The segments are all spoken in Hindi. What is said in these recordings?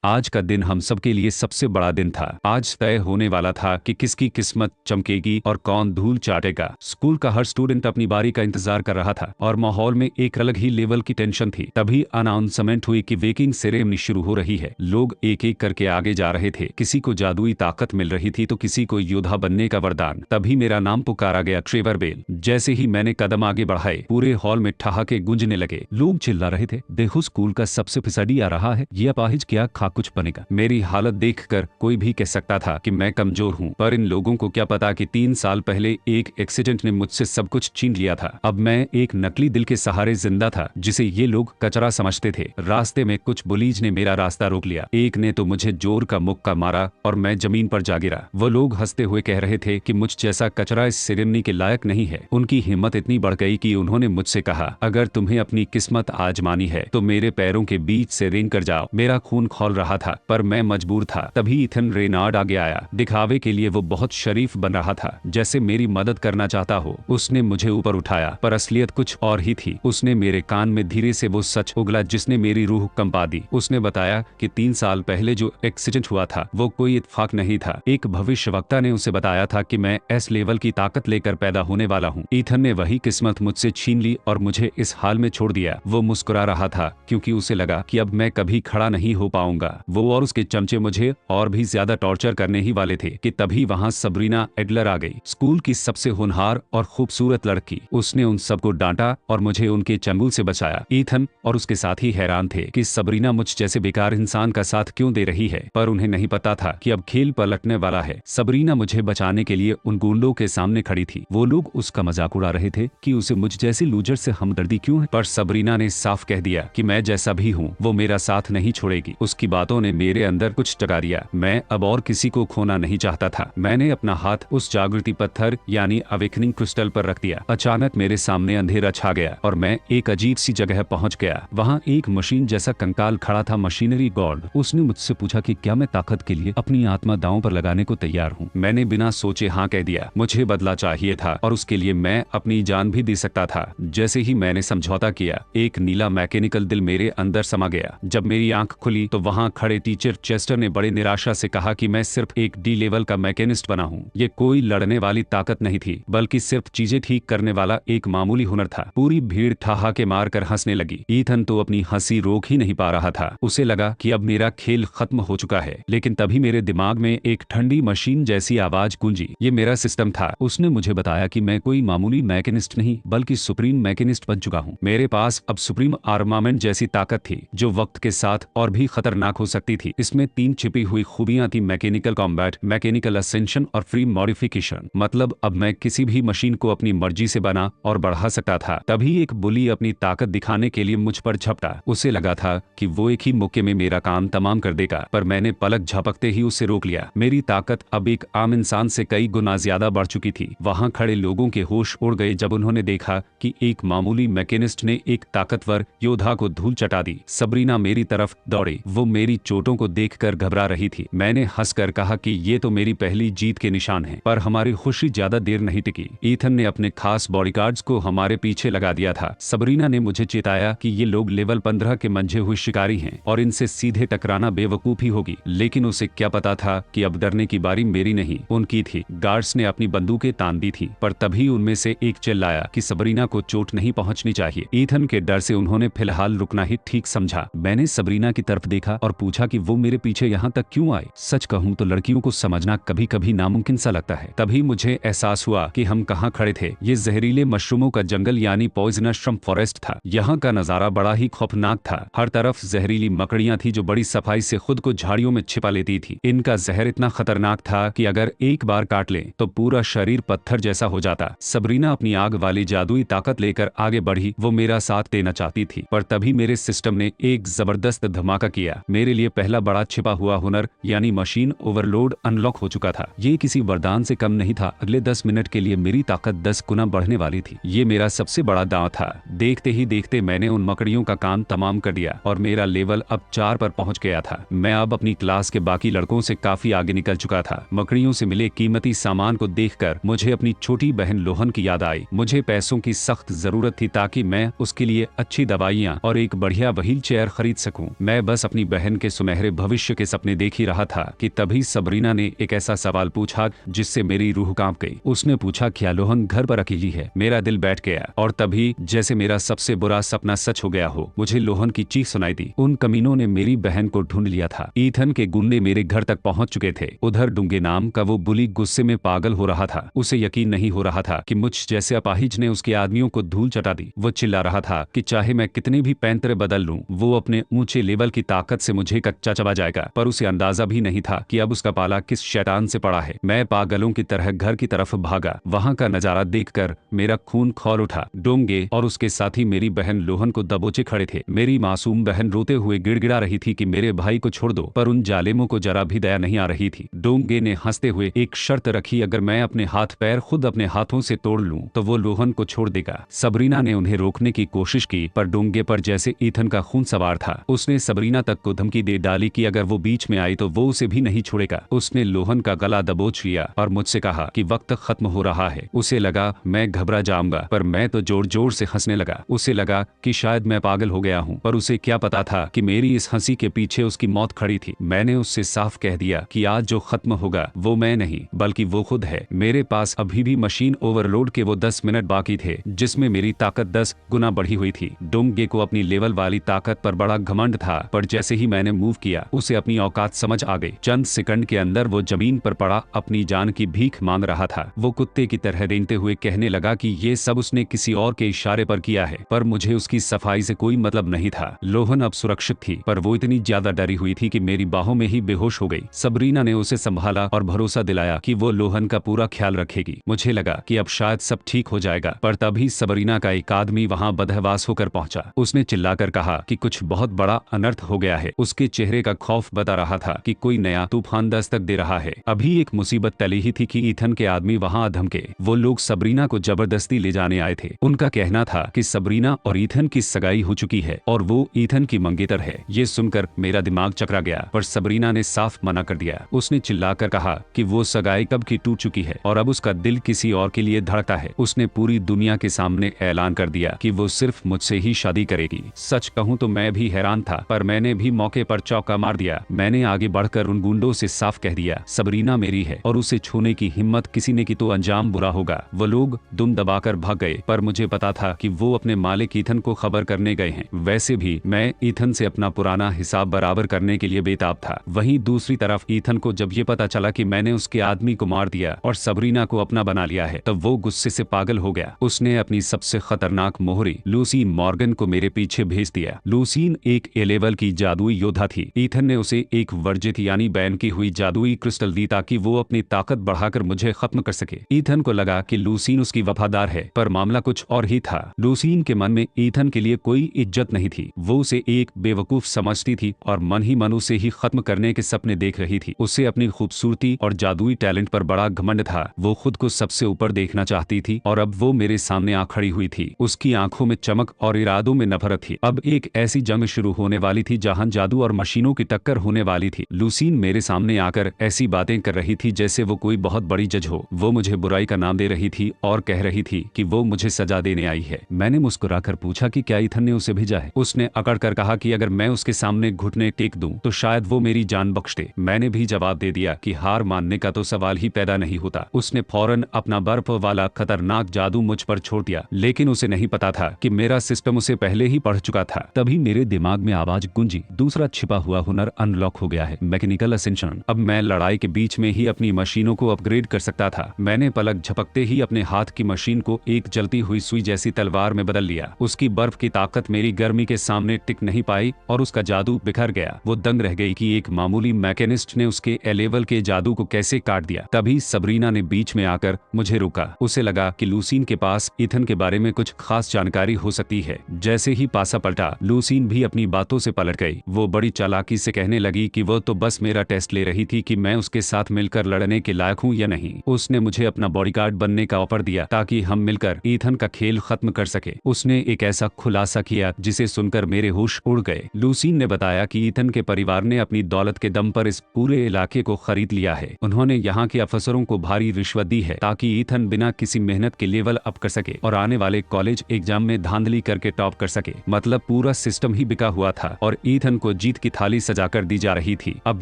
आज का दिन हम सबके लिए सबसे बड़ा दिन था। आज तय होने वाला था कि किसकी किस्मत चमकेगी और कौन धूल चाटेगा। स्कूल का हर स्टूडेंट अपनी बारी का इंतजार कर रहा था और माहौल में एक अलग ही लेवल की टेंशन थी। तभी अनाउंसमेंट हुई कि वेकिंग सेरेमनी शुरू हो रही है। लोग एक एक करके आगे जा रहे थे। किसी को जादुई ताकत मिल रही थी तो किसी को योद्धा बनने का वरदान। तभी मेरा नाम पुकारा गया, ट्रेवर बेल। जैसे ही मैंने कदम आगे बढ़ाए, पूरे हॉल में ठहाके गूंजने लगे। लोग चिल्ला रहे थे, देखो स्कूल का सबसे फिसडी आ रहा है, ये अपाहिज क्या खा कुछ बनेगा। मेरी हालत देखकर कोई भी कह सकता था कि मैं कमजोर हूँ, पर इन लोगों को क्या पता कि 3 साल पहले एक एक्सीडेंट ने मुझसे सब कुछ छीन लिया था। अब मैं एक नकली दिल के सहारे जिंदा था, जिसे ये लोग कचरा समझते थे। रास्ते में कुछ बुलीज ने मेरा रास्ता रोक लिया। एक ने तो मुझे जोर का मुक्का मारा और मैं जमीन पर जा गिरा। वो लोग हंसते हुए कह रहे थे कि मुझ जैसा कचरा इस सेरेमनी के लायक नहीं है। उनकी हिम्मत इतनी बढ़ गई कि उन्होंने मुझसे कहा, अगर तुम्हें अपनी किस्मत आजमानी है तो मेरे पैरों के बीच से रेंग कर जाओ। मेरा खून खौल रहा था पर मैं मजबूर था। तभी इथन रेनार्ड आगे आया। दिखावे के लिए वो बहुत शरीफ बन रहा था, जैसे मेरी मदद करना चाहता हो। उसने मुझे ऊपर उठाया, पर असलियत कुछ और ही थी। उसने मेरे कान में धीरे से वो सच उगला जिसने मेरी रूह कंपा दी। उसने बताया कि 3 साल पहले जो एक्सीडेंट हुआ था वो कोई इत्तेफाक नहीं था। एक भविष्यवक्ता ने उसे बताया था कि मैं एस लेवल की ताकत लेकर पैदा होने वाला हूँ। इथन ने वही किस्मत मुझसे छीन ली और मुझे इस हाल में छोड़ दिया। वो मुस्कुरा रहा था क्योंकि उसे लगा कि अब मैं कभी खड़ा नहीं हो पाऊंगा। वो और उसके चमचे मुझे और भी ज्यादा टॉर्चर करने ही वाले थे कि तभी वहां सबरीना एडलर आ गई। स्कूल की सबसे होनहार और खूबसूरत लड़की। उसने उन सबको डांटा और मुझे उनके चंगुल से बचाया। ईथन और उसके साथी हैरान थे कि सबरीना मुझ जैसे बेकार इंसान का साथ क्यों दे रही है, पर उन्हें नहीं पता था कि अब खेल पलटने वाला है। सबरीना मुझे बचाने के लिए उन गुंडों के सामने खड़ी थी। वो लोग उसका मजाक उड़ा रहे थे कि उसे मुझ जैसे लूजर से हमदर्दी क्यों है, पर सबरीना ने साफ कह दिया कि मैं जैसा भी हूँ वो मेरा साथ नहीं छोड़ेगी। उसकी बातों ने मेरे अंदर कुछ जगा दिया। मैं अब और किसी को खोना नहीं चाहता था। मैंने अपना हाथ उस जागृति पत्थर यानी अवेकनिंग क्रिस्टल पर रख दिया। अचानक मेरे सामने अंधेरा छा गया और मैं एक अजीब सी जगह पहुंच गया। वहाँ एक मशीन जैसा कंकाल खड़ा था, मशीनरी गॉड। उसने मुझसे पूछा कि क्या मैं ताकत के लिए अपनी आत्मा दांव पर लगाने को तैयार हूँ। मैंने बिना सोचे हाँ कह दिया। मुझे बदला चाहिए था और उसके लिए मैं अपनी जान भी दे सकता था। जैसे ही मैंने समझौता किया, एक नीला मैकेनिकल दिल मेरे अंदर समा गया। जब मेरी आंख खुली तो वहाँ खड़े टीचर चेस्टर ने बड़े निराशा से कहा कि मैं सिर्फ एक डी लेवल का मैकेनिस्ट बना हूँ। ये कोई लड़ने वाली ताकत नहीं थी, बल्कि सिर्फ चीजें ठीक करने वाला एक मामूली हुनर था। पूरी भीड़ ठहाके मारकर हंसने लगी। ईथन तो अपनी हंसी रोक ही नहीं पा रहा था। उसे लगा कि अब मेरा खेल खत्म हो चुका है, लेकिन तभी मेरे दिमाग में एक ठंडी मशीन जैसी आवाज गूंजी। ये मेरा सिस्टम था। उसने मुझे बताया कि मैं कोई मामूली मैकेनिस्ट नहीं बल्कि सुप्रीम मैकेनिस्ट बन चुका हूँ। मेरे पास अब सुप्रीम आर्मामेंट जैसी ताकत थी जो वक्त के साथ और भी खतरनाक हो सकती थी। इसमें 3 छिपी हुई खूबियां थी, मैकेनिकल कॉम्बैट, मैकेनिकल असेंशन और फ्री मॉडिफिकेशन। मतलब अब मैं किसी भी मशीन को अपनी मर्जी से बना और बढ़ा सकता था। तभी एक बुली अपनी ताकत दिखाने के लिए मुझ पर झपटा। उसे लगा था कि वो एक ही मौके में मेरा काम तमाम कर देगा, पर मैंने पलक झपकते ही उसे रोक लिया। मेरी ताकत अब एक आम इंसान से कई गुना ज्यादा बढ़ चुकी थी। वहाँ खड़े लोगों के होश उड़ गए जब उन्होंने देखा कि एक मामूली मैकेनिस्ट ने एक ताकतवर योद्धा को धूल चटा दी। सबरीना मेरी तरफ दौड़ी। वो मेरी चोटों को देखकर घबरा रही थी। मैंने हंसकर कहा कि ये तो मेरी पहली जीत के निशान हैं, पर हमारी खुशी ज्यादा देर नहीं टिकी। ईथन ने अपने खास बॉडीगार्ड्स को हमारे पीछे लगा दिया था। सबरीना ने मुझे चेताया कि ये लोग लेवल 15 के मंझे हुए शिकारी हैं और इनसे सीधे टकराना बेवकूफी होगी, लेकिन उसे क्या पता था कि अब डरने की बारी मेरी नहीं उनकी थी। गार्ड्स ने अपनी बंदूकें तान दी थी, पर तभी उनमें से एक चिल्लाया कि सबरीना को चोट नहीं पहुंचनी चाहिए। ईथन के डर से उन्होंने फिलहाल रुकना ही ठीक समझा। मैंने सबरीना की तरफ देखा और पूछा कि वो मेरे पीछे यहाँ तक क्यों आई। सच कहूँ तो लड़कियों को समझना कभी कभी नामुमकिन सा लगता है। तभी मुझे एहसास हुआ कि हम कहाँ खड़े थे। ये जहरीले मशरूमों का जंगल यानी पॉइजनस श्रम्प फॉरेस्ट था। यहाँ का नजारा बड़ा ही खौफनाक था। हर तरफ जहरीली मकड़ियाँ थी जो बड़ी सफाई से खुद को झाड़ियों में छिपा लेती थी। इनका जहर इतना खतरनाक था कि अगर एक बार काट ले तो पूरा शरीर पत्थर जैसा हो जाता। सबरीना अपनी आग वाली जादुई ताकत लेकर आगे बढ़ी। वो मेरा साथ देना चाहती थी, पर तभी मेरे सिस्टम ने एक जबरदस्त धमाका किया। मेरे लिए पहला बड़ा छिपा हुआ हुनर यानी मशीन ओवरलोड अनलॉक हो चुका था। ये किसी वरदान से कम नहीं था। अगले 10 मिनट के लिए मेरी ताकत 10 गुना बढ़ने वाली थी। ये मेरा सबसे बड़ा दांव था। देखते ही देखते मैंने उन मकड़ियों का काम तमाम कर दिया और मेरा लेवल अब 4 पर पहुंच गया था। मैं अब अपनी क्लास के बाकी लड़कों से काफी आगे निकल चुका था। मकड़ियों से मिले कीमती सामान को देखकर मुझे अपनी छोटी बहन लोहन की याद आई। मुझे पैसों की सख्त जरूरत थी ताकि मैं उसके लिए अच्छी दवाइयाँ और एक बढ़िया व्हील चेयर खरीद सकूं। मैं बस अपनी बहन बहन के सुनहरे भविष्य के सपने देख ही रहा था कि तभी सबरीना ने एक ऐसा सवाल पूछा जिससे मेरी रूह कांप गई। उसने पूछा, क्या लोहन घर पर अकेली है? मेरा दिल बैठ गया और तभी जैसे मेरा सबसे बुरा सपना सच हो गया हो, मुझे लोहन की चीख सुनाई दी। उन कमीनों ने मेरी बहन को ढूंढ लिया था। ईथन के गुंडे मेरे घर तक पहुंच चुके थे। उधर डुंगे नाम का वो बुली गुस्से में पागल हो रहा था। उसे यकीन नहीं हो रहा था कि मुझ जैसे अपाहिज ने उसके आदमियों को धूल चटा दी। वो चिल्ला रहा था कि चाहे मैं कितने भी पैंतरे बदल लूं, वो अपने ऊंचे लेवल की ताकत से मुझे कच्चा चबा जाएगा। पर उसे अंदाजा भी नहीं था कि अब उसका पाला किस शैतान से पड़ा है। मैं पागलों की तरह घर की तरफ भागा। वहां का नजारा देखकर मेरा खून खौल उठा। डोंगे और उसके साथी मेरी बहन लोहन को दबोचे खड़े थे। मेरी मासूम बहन रोते हुए गिड़गिड़ा रही थी कि मेरे भाई को छोड़ दो, पर उन जालिमों को जरा भी दया नहीं आ रही थी। डोंगे ने हंसते हुए एक शर्त रखी, अगर मैं अपने हाथ पैर खुद अपने हाथों से तोड़ लूं तो वो लोहन को छोड़ देगा। सबरीना ने उन्हें रोकने की कोशिश की, पर डोंगे पर जैसे ईथन का खून सवार था। उसने सबरीना तक को धमकी दे डाली कि अगर वो बीच में आई तो वो उसे भी नहीं छोड़ेगा। उसने लोहन का गला दबोच लिया और मुझसे कहा कि वक्त खत्म हो रहा है। उसे लगा मैं घबरा जाऊंगा, पर मैं तो जोर जोर से हंसने लगा। उसे लगा कि शायद मैं पागल हो गया हूँ, पर उसे क्या पता था कि मेरी इस हंसी के पीछे उसकी मौत खड़ी थी। मैंने उससे साफ कह दिया कि आज जो खत्म होगा वो मैं नहीं बल्कि वो खुद है। मेरे पास अभी भी मशीन ओवरलोड के वो 10 मिनट बाकी थे जिसमें मेरी ताकत 10 गुना बढ़ी हुई थी। डोंगे को अपनी लेवल वाली ताकत पर बड़ा घमंड था, पर जैसे ही मैंने मूव किया उसे अपनी औकात समझ आ गई। चंद सेकंड के अंदर वो जमीन पर पड़ा अपनी जान की भीख मांग रहा था। वो कुत्ते की तरह रेंगते हुए कहने लगा कि ये सब उसने किसी और के इशारे पर किया है, पर मुझे उसकी सफाई से कोई मतलब नहीं था। लोहन अब सुरक्षित थी, पर वो इतनी ज्यादा डरी हुई थी कि मेरी बाहों में ही बेहोश हो गई। सबरीना ने उसे संभाला और भरोसा दिलाया कि वो लोहन का पूरा ख्याल रखेगी। मुझे लगा कि अब शायद सब ठीक हो जाएगा, पर तभी सबरीना का एक आदमी वहां बदहवास होकर पहुंचा। उसने चिल्लाकर कहा कि कुछ बहुत बड़ा अनर्थ हो गया है। उसके चेहरे का खौफ बता रहा था कि कोई नया तूफान दस्तक दे रहा है। अभी एक मुसीबत टली ही थी कि ईथन के आदमी वहां धमके। वो लोग सबरीना को जबरदस्ती ले जाने आए थे। उनका कहना था कि सबरीना और ईथन की सगाई हो चुकी है और वो ईथन की मंगेतर है। ये सुनकर मेरा दिमाग चकरा गया, पर सबरीना ने साफ मना कर दिया। उसने चिल्लाकर कहा कि वो सगाई कब की टूट चुकी है और अब उसका दिल किसी और के लिए धड़कता है। उसने पूरी दुनिया के सामने ऐलान कर दिया कि वो सिर्फ मुझसे ही शादी करेगी। सच कहूँ तो मैं भी हैरान था, पर मैंने भी मौके पर चौका मार दिया। मैंने आगे बढ़कर उन गुंडों से साफ कह दिया, सबरीना मेरी है और उसे छूने की हिम्मत किसी ने की तो अंजाम बुरा होगा। वो लोग दुम दबाकर भाग गए, पर मुझे पता था कि वो अपने मालिक ईथन को खबर करने गए हैं। वैसे भी मैं ईथन से अपना पुराना हिसाब बराबर करने के लिए बेताब था। वहीं दूसरी तरफ ईथन को जब ये पता चला कि मैंने उसके आदमी को मार दिया और सबरीना को अपना बना लिया है, तब वो गुस्से से पागल हो गया। उसने अपनी सबसे खतरनाक मोहरी लूसीन मॉर्गन को मेरे पीछे भेज दिया। लूसीन एक ए लेवल की जादुई योद्धा थी। ईथन ने उसे एक वर्जित यानी बैन की हुई जादुई क्रिस्टल दी ताकि वो अपनी ताकत बढ़ाकर मुझे खत्म कर सके। ईथन को लगा कि लूसीन उसकी वफादार है, पर मामला कुछ और ही था। लूसीन के मन में ईथन के लिए कोई इज्जत नहीं थी। वो उसे एक बेवकूफ समझती थी और मन ही मन उसे ही खत्म करने के सपने देख रही थी। उसे अपनी खूबसूरती और जादुई टैलेंट पर बड़ा घमंड था। वो खुद को सबसे ऊपर देखना चाहती थी और अब वो मेरे सामने आ खड़ी हुई थी। उसकी आंखों में चमक और इरादों में नफरत थी। अब एक ऐसी जंग शुरू होने वाली थी जहां जादू और मशीनों की टक्कर होने वाली थी। लूसीन मेरे सामने आकर ऐसी बातें कर रही थी जैसे वो कोई बहुत बड़ी जज हो। वो मुझे बुराई का नाम दे रही थी और कह रही थी कि वो मुझे सजा देने आई है। मैंने मुस्कुराकर पूछा कि क्या ईथन ने उसे भेजा है। उसने अकड़ कर कहा कि अगर मैं उसके सामने घुटने टेक दूं तो शायद वो मेरी जान बख्श दे। मैंने भी जवाब दे दिया कि हार मानने का तो सवाल ही पैदा नहीं होता। उसने फौरन अपना बर्फ वाला खतरनाक जादू मुझ पर छोड़ दिया, लेकिन उसे नहीं पता था कि मेरा सिस्टम उसे पहले ही पढ़ चुका था। तभी मेरे दिमाग में आवाज गूंजी, दूसरा छिपा हुआ हुनर अनलॉक हो गया है, मैकेनिकल असेंशन। अब मैं लड़ाई के बीच में ही अपनी मशीनों को अपग्रेड कर सकता था। मैंने पलक झपकते ही अपने हाथ की मशीन को एक जलती हुई सुई जैसी तलवार में बदल लिया। उसकी बर्फ की ताकत मेरी गर्मी के सामने टिक नहीं पाई और उसका जादू बिखर गया। वो दंग रह गई कि एक मामूली मैकेनिस्ट ने उसके ए लेवल के जादू को कैसे काट दिया। तभी सबरीना ने बीच में आकर मुझे रोका। उसे लगा कि लूसीन के पास ईथन के बारे में कुछ खास जानकारी हो सकती है। जैसे ही पासा पलटा, लूसीन भी अपनी बातों से पलट गई। वो बड़ी चालाकी से कहने लगी कि वो तो बस मेरा टेस्ट ले रही थी कि मैं उसके साथ मिलकर लड़ने के लायक हूँ या नहीं। उसने मुझे अपना बॉडीगार्ड बनने का ऑफर दिया ताकि हम मिलकर ईथन का खेल खत्म कर सके। उसने एक ऐसा खुलासा किया जिसे सुनकर मेरे होश उड़ गए। लूसीन ने बताया कि ईथन के परिवार ने अपनी दौलत के दम पर इस पूरे इलाके को खरीद लिया है। उन्होंने यहाँ के अफसरों को भारी रिश्वत दी है ताकि ईथन बिना किसी मेहनत के लेवल अप कर सके और आने वाले कॉलेज एग्जाम में धांधली करके टॉप कर सके। मतलब पूरा सिस्टम ही बिका हुआ था और ईथन को जीत की थाली सजाकर दी जा रही थी। अब